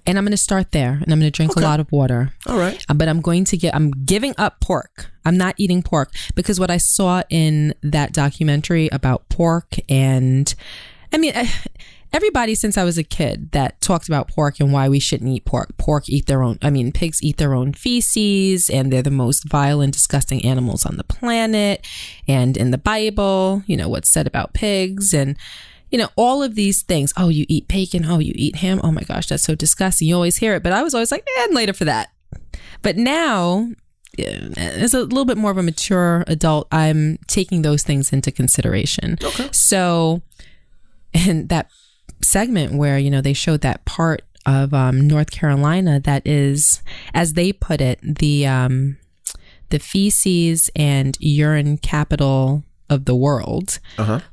I'm going to start there, and I'm going to drink a lot of water. All right. But I'm giving up pork. I'm not eating pork because what I saw in that documentary about pork, and everybody since I was a kid that talked about pork and why we shouldn't eat pork. Pigs eat their own feces, and they're the most vile and disgusting animals on the planet. And in the Bible, what's said about pigs and, all of these things. Oh, you eat bacon. Oh, you eat ham. Oh my gosh, that's so disgusting. You always hear it. But I was always like, I'm later for that. But now, as a little bit more of a mature adult, I'm taking those things into consideration. Okay. So, and that segment where they showed that part of North Carolina that is, as they put it, the feces and urine capital of the world,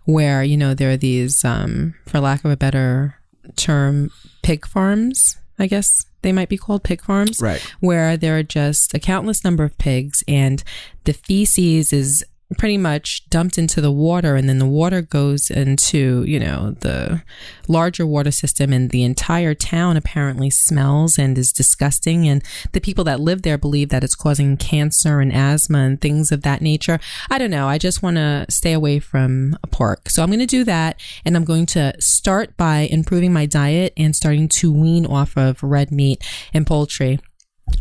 where there are these, for lack of a better term, pig farms. I guess they might be called pig farms, right? Where there are just a countless number of pigs, and the feces is pretty much dumped into the water, and then the water goes into the larger water system, and the entire town apparently smells and is disgusting, and the people that live there believe that it's causing cancer and asthma and things of that nature. I don't know. I just want to stay away from pork, so I'm going to do that, and I'm going to start by improving my diet and starting to wean off of red meat and poultry.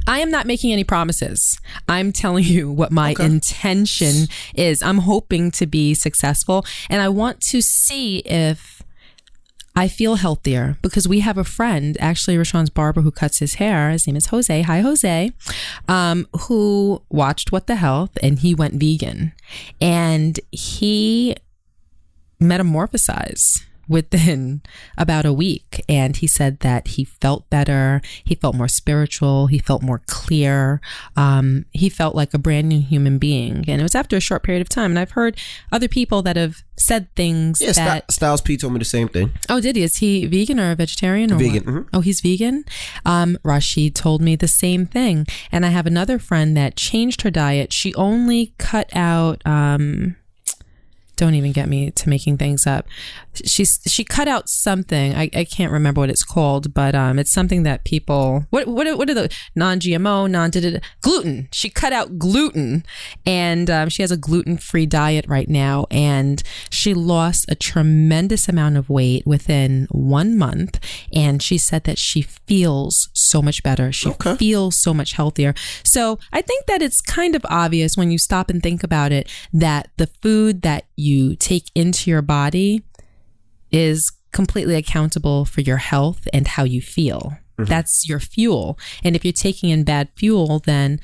I am not making any promises. I'm telling you what my intention is. I'm hoping to be successful, and I want to see if I feel healthier, because we have a friend, actually Rashawn's barber, who cuts his hair. His name is Jose. Hi, Jose. Who watched What the Health, and he went vegan, and he metamorphosized within about a week, and he said that he felt better, he felt more spiritual, he felt more clear, he felt like a brand new human being, and it was after a short period of time. And I've heard other people that have said things that Styles P told me the same thing. Oh, did he? Is he vegan or a vegetarian or vegan? Mm-hmm. Oh, he's vegan. Rashid told me the same thing, and I have another friend that changed her diet. She only cut out don't even get me to making things up. She cut out something. I can't remember what it's called, but it's something that people, what are the non-GMO, gluten. She cut out gluten, and she has a gluten-free diet right now, and she lost a tremendous amount of weight within 1 month, and she said that she feels so much better. She feels so much healthier. So I think that it's kind of obvious when you stop and think about it that the food that you take into your body is completely accountable for your health and how you feel. Mm-hmm. That's your fuel. And if you're taking in bad fuel, then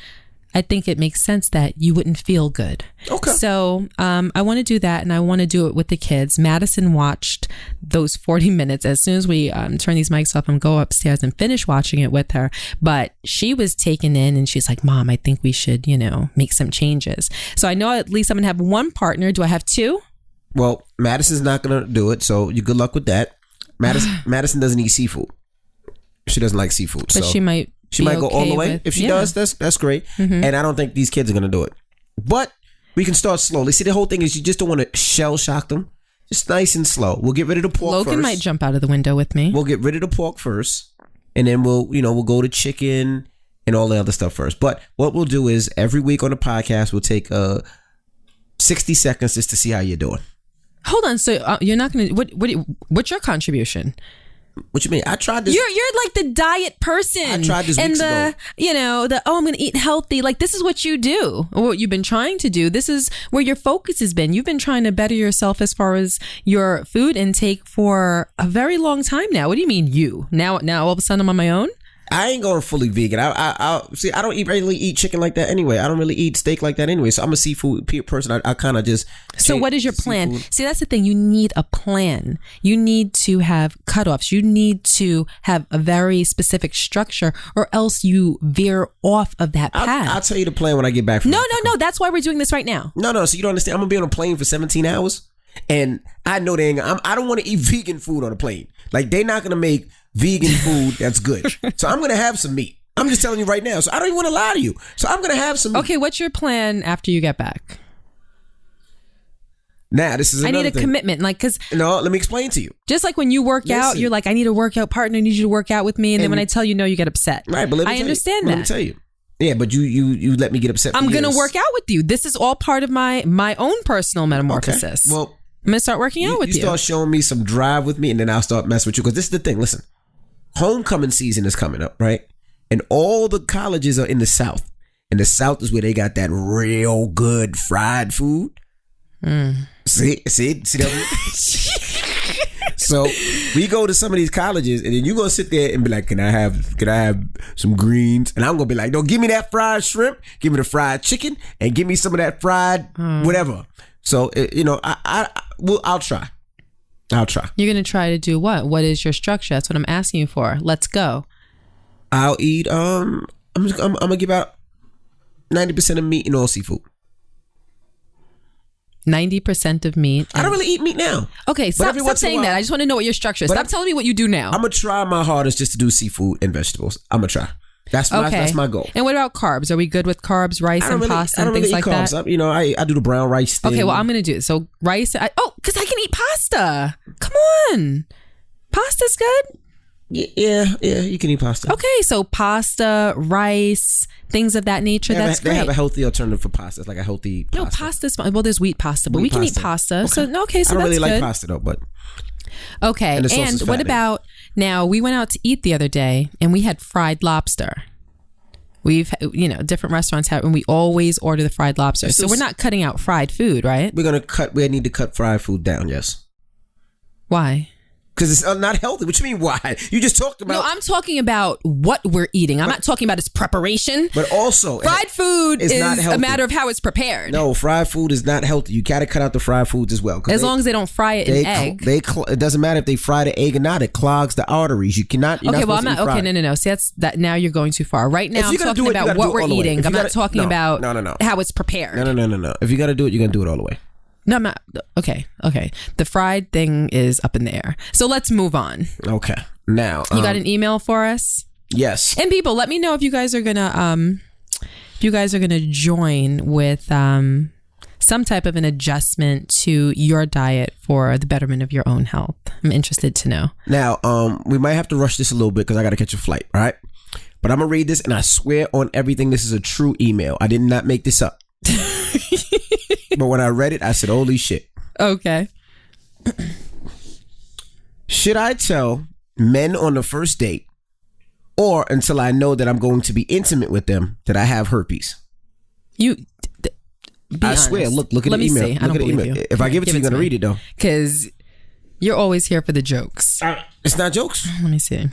I think it makes sense that you wouldn't feel good. Okay. So I want to do that, and I want to do it with the kids. Madison watched those 40 minutes. As soon as we turn these mics off and go upstairs and finish watching it with her. But she was taken in, and she's like, Mom, I think we should, make some changes. So I know at least I'm going to have one partner. Do I have two? Well, Madison's not going to do it, so you good luck with that. Madison doesn't eat seafood. She doesn't like seafood. But she might go all the way. If she does, that's great. Mm-hmm. And I don't think these kids are going to do it. But we can start slowly. See, the whole thing is you just don't want to shell shock them. Just nice and slow. We'll get rid of the pork first. Logan might jump out of the window with me. We'll get rid of the pork first. and then we'll go to chicken and all the other stuff first. But what we'll do is every week on the podcast, we'll take 60 seconds just to see how you're doing. Hold on. So you're not going to, what's your contribution? What you mean? I tried this. You're like the diet person. I tried this weeks ago. I'm going to eat healthy. Like, this is what you do, or what you've been trying to do. This is where your focus has been. You've been trying to better yourself as far as your food intake for a very long time now. What do you mean you? Now all of a sudden I'm on my own? I ain't going fully vegan. I see. I don't really eat chicken like that anyway. I don't really eat steak like that anyway. So I'm a seafood person. I kind of just. So what is your plan? See, that's the thing. You need a plan. You need to have cutoffs. You need to have a very specific structure, or else you veer off of that path. I'll tell you the plan when I get back from. No. That's why we're doing this right now. No. So you don't understand. I'm gonna be on a plane for 17 hours, and I know they ain't. I don't want to eat vegan food on a plane. Like, they're not gonna make vegan food that's good. So I'm gonna have some meat. I'm just telling you right now. So I don't even want to lie to you. So I'm gonna have some meat. Okay, what's your plan after you get back? Now, this is another I need a thing. Commitment. Like, because no, let me explain to you. Just like when you work out, you're like, I need a workout partner. I need you to work out with me. And then when I tell you no, you get upset. Right, but let me I understand that. Let me tell you. Yeah, but you let me get upset. I'm gonna work out with you. This is all part of my own personal metamorphosis. Okay. Well, I'm gonna start working out with you. You start showing me some drive with me, and then I'll start messing with you. Because this is the thing. Listen, homecoming season is coming up, right? And all the colleges are in the South. And the South is where they got that real good fried food. See that? So we go to some of these colleges, and then you gonna sit there and be like, "Can I have some greens?" And I'm gonna be like, "No, give me that fried shrimp, give me the fried chicken, and give me some of that fried whatever." So I'll try. You're gonna try to do what? What is your structure? That's what I'm asking you for. Let's go. I'll eat. I'm gonna give out 90% of meat and all seafood. 90% of meat. I don't really eat meat now. Okay, stop saying that. I just want to know what your structure is. Stop telling me what you do now. I'm gonna try my hardest just to do seafood and vegetables. I'm gonna try. That's my goal. And what about carbs? Are we good with carbs, rice and pasta and things like that? I do the brown rice thing. Okay, well, I'm gonna do it. So rice. Because I can eat pasta. Come on, pasta's good. Yeah, you can eat pasta. Okay, so pasta, rice, things of that nature. That's great. They have a healthy alternative for pasta. It's like a healthy pasta. No, pasta's fine. Well, there's wheat pasta, but we can eat pasta. Okay. So I don't really like pasta though, but okay. And what about now? We went out to eat the other day, and we had fried lobster. We've different restaurants have, and we always order the fried lobster. So we're not cutting out fried food, right? We need to cut fried food down. Yes. Why? Because it's not healthy. What you mean, why? You just talked about... No, I'm talking about what we're eating. I'm not talking about its preparation. But also... Fried food is a matter of how it's prepared. No, fried food is not healthy. You got to cut out the fried foods as well. As long as they don't fry it in egg. It doesn't matter if they fry the egg or not. It clogs the arteries. You cannot... Okay, well, I'm not... Okay, no. See, now you're going too far. Right now, I'm talking about what we're eating. I'm not talking about how it's prepared. No. If you got to do it, you're going to do it all the way. No, I'm not. Okay. The fried thing is up in the air. So let's move on. Okay. Now, you got an email for us? Yes. And people, let me know if you guys are gonna join with some type of an adjustment to your diet for the betterment of your own health. I'm interested to know. Now, we might have to rush this a little bit because I got to catch a flight. All right. But I'm gonna read this, and I swear on everything, this is a true email. I did not make this up. But when I read it, I said, holy shit. Okay. Should I tell men on the first date, or until I know that I'm going to be intimate with them, that I have herpes? I swear, look at the email. See. I don't believe you. If I give it to you, you're going to read it, though. Because you're always here for the jokes. It's not jokes. Let me see.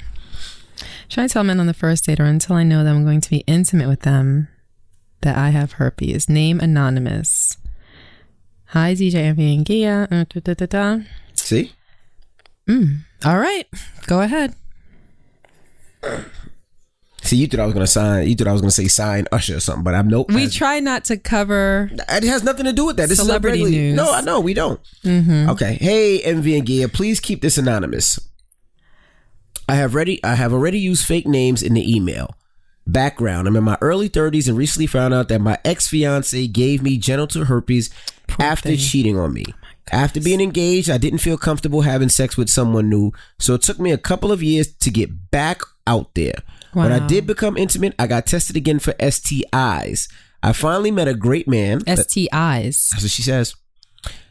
Should I tell men on the first date, or until I know that I'm going to be intimate with them, that I have herpes? Name anonymous. Hi, DJ Envy and Gia. See? All right. Go ahead. See, you thought I was going to sign. You thought I was going to say sign Usher or something, but I'm nope. We try not to cover. It has nothing to do with that. This celebrity is news. No, I know we don't. Mm-hmm. Okay. Hey, Envy and Gia, please keep this anonymous. I have already used fake names in the email. Background: I'm in my early 30s and recently found out that my ex-fiance gave me genital herpes after cheating on me. After being engaged, I didn't feel comfortable having sex with someone new, so it took me a couple of years to get back out there. Wow. When I did become intimate, I got tested again for STIs. I finally met a great man. STIs. That's what she says.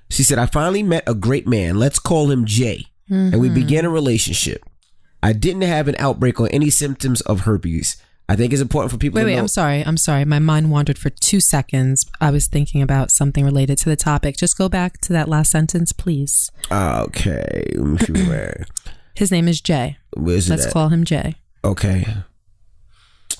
She said, I finally met a great man. Let's call him Jay. And we began a relationship. I didn't have an outbreak or any symptoms of herpes. I think it's important for people to know. Wait, I'm sorry. My mind wandered for 2 seconds. I was thinking about something related to the topic. Just go back to that last sentence, please. Okay. Let me see where. His name is Jay. Where's Let's call him Jay. Okay.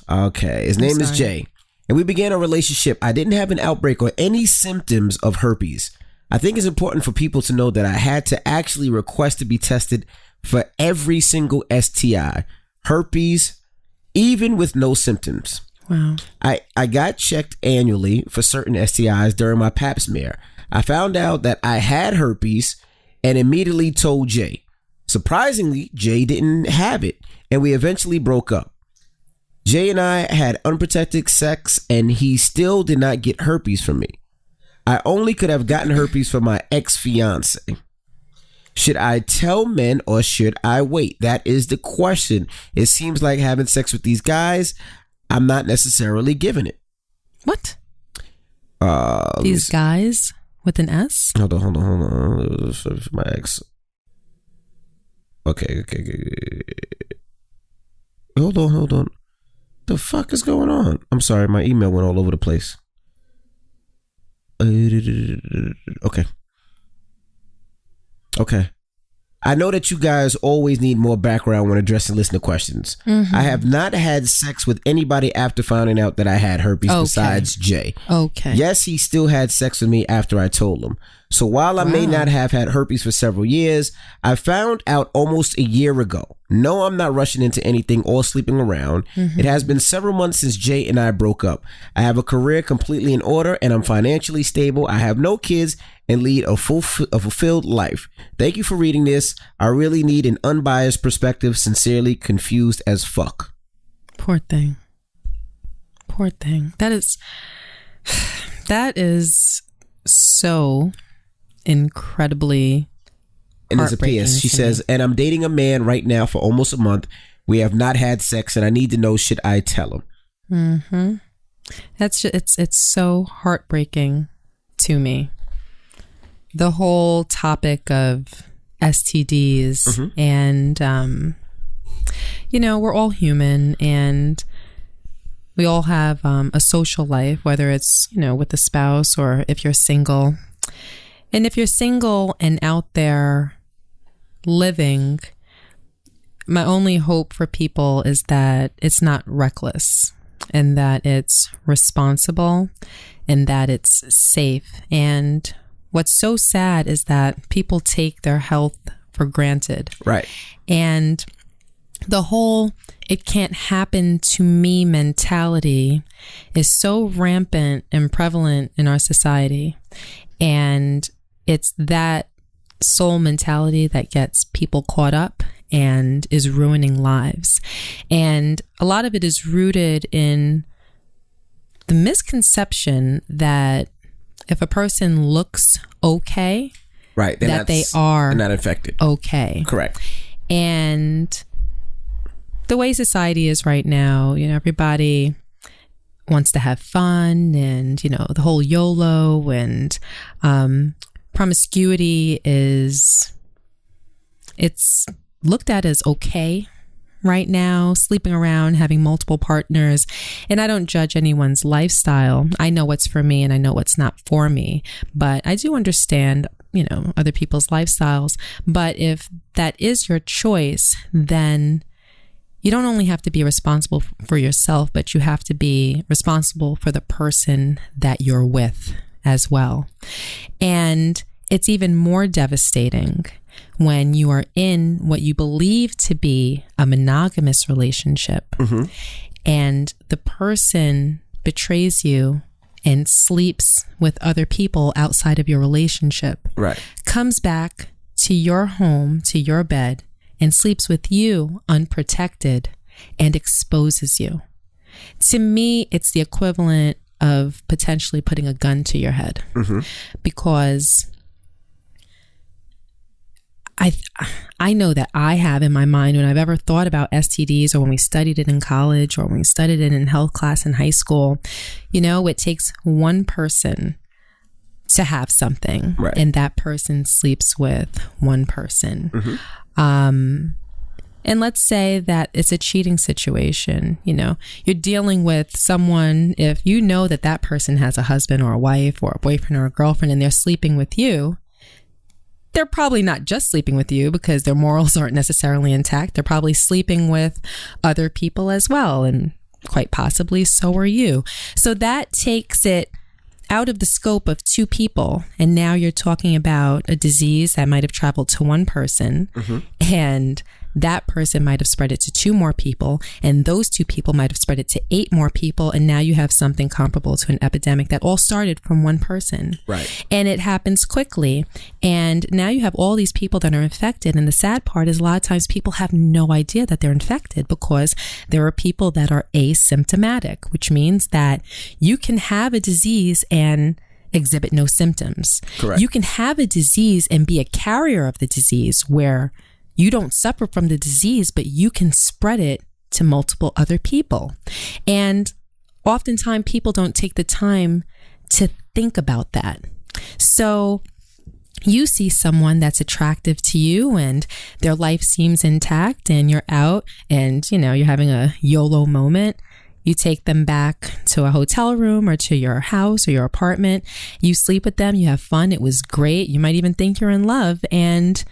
His name is Jay. And we began a relationship. I didn't have an outbreak or any symptoms of herpes. I think it's important for people to know that I had to actually request to be tested for every single STI, herpes, even with no symptoms. Wow. I got checked annually for certain STIs during my pap smear. I found out that I had herpes and immediately told Jay. Surprisingly, Jay didn't have it, and we eventually broke up. Jay and I had unprotected sex, and he still did not get herpes from me. I only could have gotten herpes from my ex-fiance. Should I tell men or should I wait? That is the question. It seems like having sex with these guys, I'm not necessarily giving it. What? These guys with an S? Hold on. My ex. Okay. Hold on. The fuck is going on? I'm sorry, my email went all over the place. Okay. I know that you guys always need more background when addressing listener questions. I have not had sex with anybody after finding out that I had herpes besides Jay. Okay. Yes, he still had sex with me after I told him. So while I may not have had herpes for several years, I found out almost a year ago. No, I'm not rushing into anything or sleeping around. It has been several months since Jay and I broke up. I have a career completely in order and I'm financially stable. I have no kids and lead a fulfilled life. Thank you for reading this. I really need an unbiased perspective. Sincerely, confused as fuck. Poor thing. That is so incredibly and there's a PS. She says, and I'm dating a man right now for almost a month. We have not had sex and I need to know, should I tell him? That's just, it's so heartbreaking to me. The whole topic of STDs and we're all human and we all have a social life, whether it's with a spouse or if you're single. And if you're single and out there living, my only hope for people is that it's not reckless and that it's responsible and that it's safe. And what's so sad is that people take their health for granted. Right. And the whole "it can't happen to me" mentality is so rampant and prevalent in our society. And it's that soul mentality that gets people caught up and is ruining lives. And a lot of it is rooted in the misconception that if a person looks okay, right, that they are not infected. Okay. Correct. And the way society is right now, everybody wants to have fun and, the whole YOLO and promiscuity it's looked at as okay right now, sleeping around, having multiple partners. And I don't judge anyone's lifestyle. I know what's for me and I know what's not for me. But I do understand, other people's lifestyles. But if that is your choice, then you don't only have to be responsible for yourself, but you have to be responsible for the person that you're with as well. And it's even more devastating when you are in what you believe to be a monogamous relationship and the person betrays you and sleeps with other people outside of your relationship, right, comes back to your home, to your bed, and sleeps with you unprotected and exposes you. To me, it's the equivalent of potentially putting a gun to your head because I know that I have in my mind when I've ever thought about STDs, or when we studied it in college, or when we studied it in health class in high school, it takes one person to have something, right, and that person sleeps with one person. Mm-hmm. And let's say that it's a cheating situation. You're dealing with someone, if you know that that person has a husband or a wife or a boyfriend or a girlfriend and they're sleeping with you, they're probably not just sleeping with you because their morals aren't necessarily intact. They're probably sleeping with other people as well. And quite possibly so are you. So that takes it out of the scope of two people. And now you're talking about a disease that might have traveled to one person, mm-hmm, and that person might have spread it to 2 more people, and those 2 people might have spread it to 8 more people. And now you have something comparable to an epidemic that all started from one person. Right. And it happens quickly. And now you have all these people that are infected. And the sad part is a lot of times people have no idea that they're infected, because there are people that are asymptomatic, which means that you can have a disease and exhibit no symptoms. Correct. You can have a disease and be a carrier of the disease, where you don't suffer from the disease, but you can spread it to multiple other people. And oftentimes people don't take the time to think about that. So you see someone that's attractive to you and their life seems intact, and you're out and, you're having a YOLO moment. You take them back to a hotel room or to your house or your apartment. You sleep with them. You have fun. It was great. You might even think you're in love, and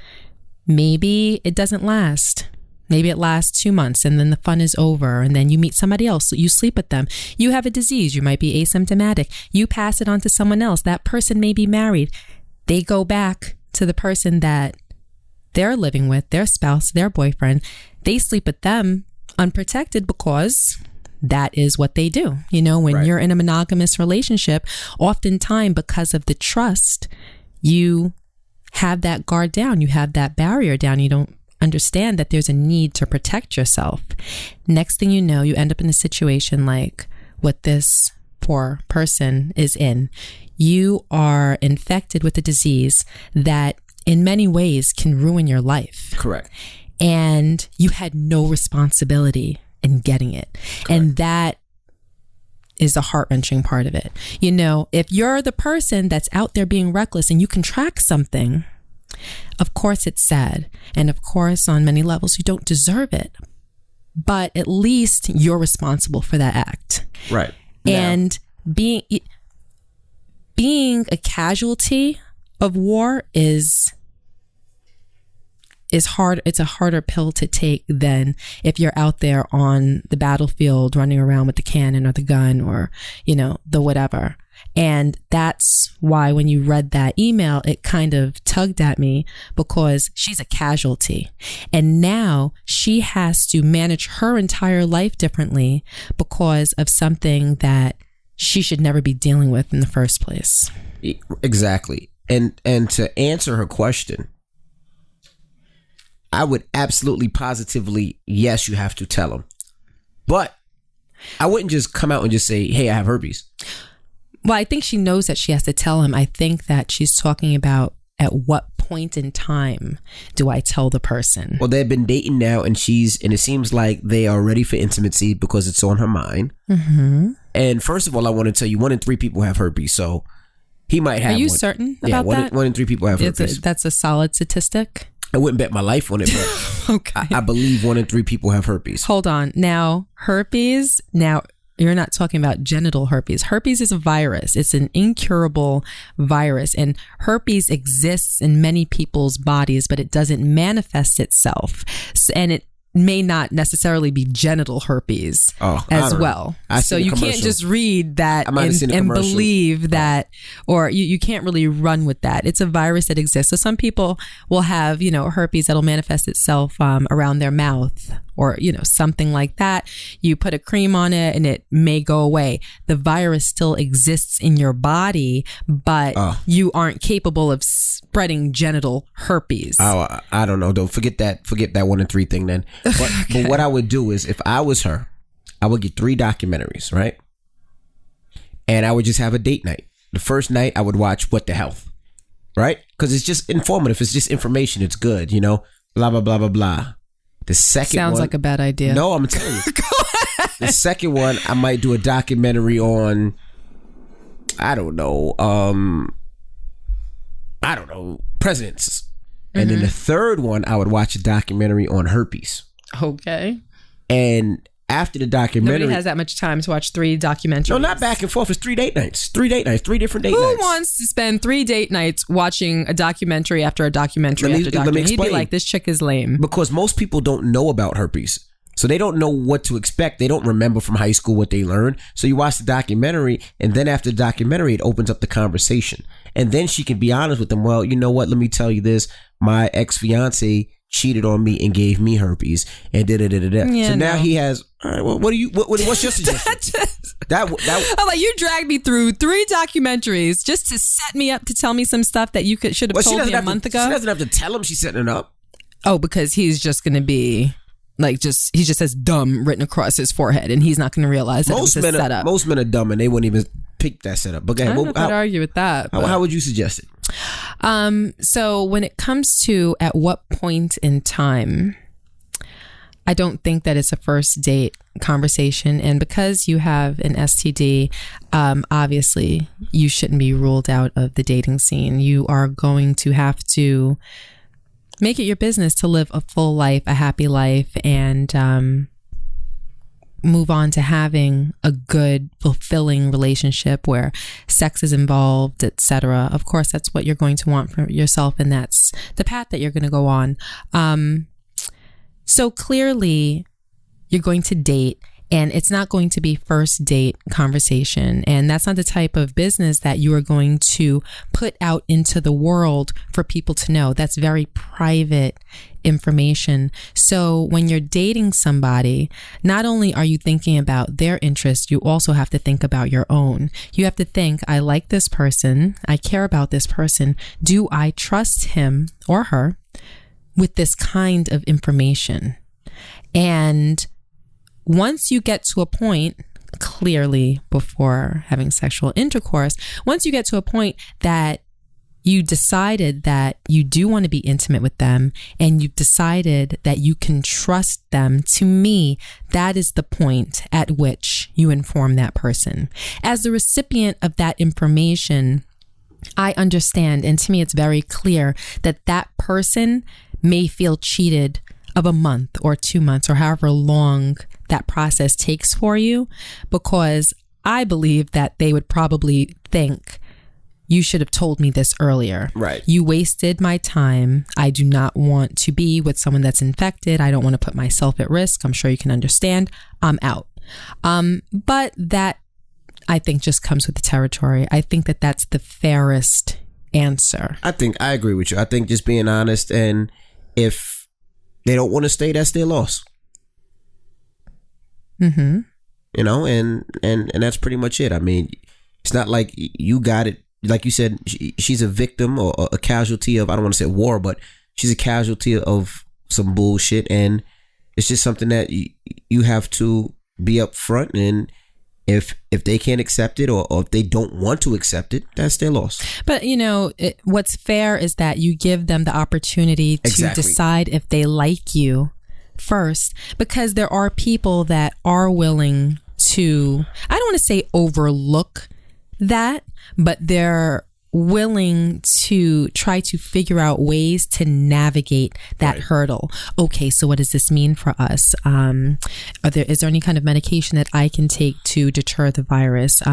maybe it doesn't last. Maybe it lasts 2 months and then the fun is over, and then you meet somebody else. You sleep with them. You have a disease. You might be asymptomatic. You pass it on to someone else. That person may be married. They go back to the person that they're living with, their spouse, their boyfriend. They sleep with them unprotected because that is what they do. When Right. you're in a monogamous relationship, oftentimes because of the trust, you have that guard down, you have that barrier down, you don't understand that there's a need to protect yourself. Next thing you know, you end up in a situation like what this poor person is in. You are infected with a disease that in many ways can ruin your life. Correct. And you had no responsibility in getting it. Correct. And that is the heart-wrenching part of it. If you're the person that's out there being reckless and you contract something, of course it's sad. And of course, on many levels, you don't deserve it. But at least you're responsible for that act. Right. And being a casualty of war is hard. It's a harder pill to take than if you're out there on the battlefield running around with the cannon or the gun or, the whatever. And that's why when you read that email, it kind of tugged at me, because she's a casualty. And now she has to manage her entire life differently because of something that she should never be dealing with in the first place. Exactly. And to answer her question, I would absolutely positively, yes, you have to tell them. But I wouldn't just come out and just say, hey, I have herpes. Well, I think she knows that she has to tell him. I think that she's talking about at what point in time do I tell the person? Well, they've been dating now, and it seems like they are ready for intimacy because it's on her mind. Mm-hmm. And first of all, I want to tell you, 1 in 3 people have herpes. So he might have. Are you one. certain Yeah, about that? 1 in 3 people have herpes. That's a solid statistic. I wouldn't bet my life on it, but Okay. I believe 1 in 3 people have herpes. Hold on. Now, herpes. Now, you're not talking about genital herpes. Herpes is a virus. It's an incurable virus. And herpes exists in many people's bodies, but it doesn't manifest itself. And it may not necessarily be genital herpes as well. So you can't just read that and believe that, or you can't really run with that. It's a virus that exists. So some people will have, herpes that'll manifest itself around their mouth or, something like that. You put a cream on it and it may go away. The virus still exists in your body, but you aren't capable of spreading genital herpes. Oh, I don't know. Don't forget that 1 in 3 thing then. But, Okay. But what I would do is, if I was her, I would get 3 documentaries, right? And I would just have a date night. The first night I would watch What the Health. right? Because it's just informative. It's just information. It's good, you know. Blah blah blah blah blah. The second sounds one, like a bad idea. No, I'm telling you. The second one, I might do a documentary on, I don't know, presidents. And then the third one, I would watch a documentary on herpes. Okay. And after the documentary, nobody has that much time to watch 3 documentaries. No, not back and forth. It's 3 date nights. 3 different date nights. Who wants to spend 3 date nights watching a documentary after a documentary after documentary? He'd be like, this chick is lame. Because most people don't know about herpes. So they don't know what to expect. They don't remember from high school what they learned. So you watch the documentary, and then after the documentary, it opens up the conversation. And then she can be honest with them. Well, you know what? Let me tell you this. My ex-fiance cheated on me and gave me herpes, and da-da-da-da-da. Yeah, so now he has, all right, well, what's your suggestion? I'm like, you dragged me through 3 documentaries just to set me up to tell me some stuff that you should have told me a month ago. She doesn't have to tell him she's setting it up. Oh, because he's just going to be like, he just has dumb written across his forehead, and he's not going to realize that it was a setup. Most men are dumb, and they wouldn't even pick that setup. But I don't know if I'd argue with that. How would you suggest it? So when it comes to at what point in time, I don't think that it's a first date conversation. And because you have an STD, obviously you shouldn't be ruled out of the dating scene. You are going to have to make it your business to live a full life, a happy life, and move on to having a good, fulfilling relationship where sex is involved, etc. Of course, that's what you're going to want for yourself, and that's the path that you're going to go on. So clearly, you're going to date, and it's not going to be first date conversation. And that's not the type of business that you are going to put out into the world for people to know. That's very private information. So when you're dating somebody, not only are you thinking about their interests, you also have to think about your own. You have to think, I like this person. I care about this person. Do I trust him or her with this kind of information? And once you get to a point, clearly before having sexual intercourse, once you get to a point that you decided that you do want to be intimate with them, and you've decided that you can trust them, to me, that is the point at which you inform that person. As the recipient of that information, I understand, and to me it's very clear that that person may feel cheated of a month or 2 months or however long that process takes for you, because I believe that they would probably think, you should have told me this earlier. Right. You wasted my time. I do not want to be with someone that's infected. I don't want to put myself at risk. I'm sure you can understand. I'm out. But that, I think, just comes with the territory. I think that that's the fairest answer. I agree with you. I think just being honest, and if they don't want to stay, that's their loss. Mm-hmm. You know, and that's pretty much it. I mean, it's not like you got it. Like you said, she's a victim or a casualty of, I don't want to say war, but she's a casualty of some bullshit. And it's just something that you have to be upfront. And if they can't accept it, or if they don't want to accept it, that's their loss. But, you know, what's fair is that you give them the opportunity to decide if they like you first, because there are people that are willing to, I don't want to say overlook that, but they're willing to try to figure out ways to navigate that hurdle. Okay, so what does this mean for us? Is there any kind of medication that I can take to deter the virus?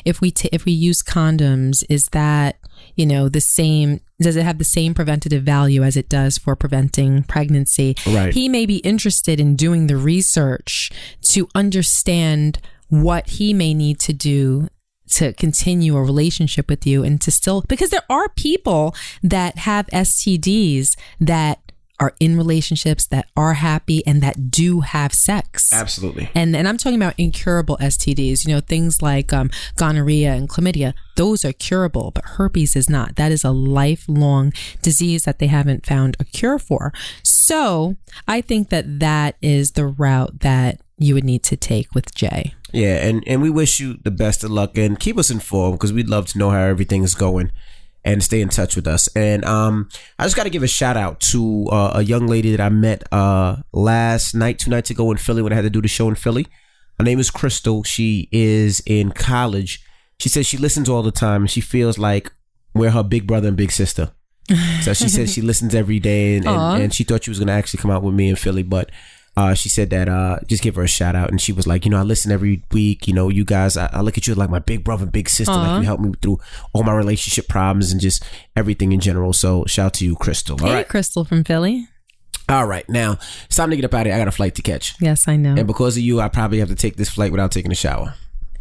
If we use condoms, is that, you know, the same? Does it have the same preventative value as it does for preventing pregnancy? Right. He may be interested in doing the research to understand what he may need to do to continue a relationship with you, and to still, because there are people that have STDs that are in relationships, that are happy, and that do have sex. Absolutely. And I'm talking about incurable STDs, you know, things like gonorrhea and chlamydia. Those are curable, but herpes is not. That is a lifelong disease that they haven't found a cure for. So I think that is the route that you would need to take with Jay. Yeah, and we wish you the best of luck, and keep us informed, because we'd love to know how everything is going. and stay in touch with us. And I just got to give a shout out to a young lady that I met last night, 2 nights ago in Philly when I had to do the show in Philly. Her name is Crystal. She is in college. She says she listens all the time and she feels like we're her big brother and big sister. So she says she listens every day and she thought she was going to actually come out with me in Philly, but she said that just give her a shout out. And she was like, I listen every week. You guys, I look at you like my big brother and big sister. Like you helped me through all my relationship problems and just everything in general. So shout out to you, Crystal. All right. Crystal from Philly. All right. Now it's time to get up out of here. I got a flight to catch. Yes, I know. And because of you, I probably have to take this flight without taking a shower.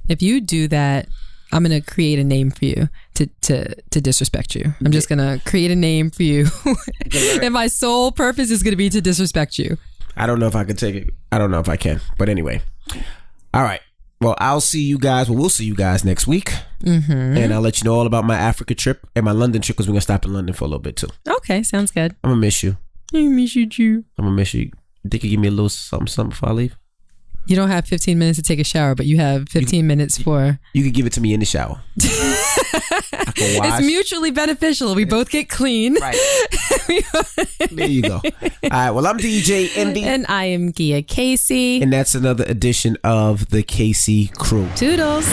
If you do that, I'm going to create a name for you to disrespect you. I'm just going to create a name for you. And my sole purpose is going to be to disrespect you. I don't know if I can take it. I don't know if I can. But anyway. All right. Well, we'll see you guys next week. Mm-hmm. And I'll let you know all about my Africa trip and my London trip because we're going to stop in London for a little bit too. Okay. Sounds good. I'm going to miss you. I miss you too. I'm going to miss you. You think you give me a little something before I leave? You don't have 15 minutes to take a shower, but you have 15 minutes for... You can give it to me in the shower. I can wash. It's mutually beneficial. We both get clean. Right. There you go. All right. Well, I'm DJ Envy. And I am Gia Casey. And that's another edition of the Casey Crew. Toodles.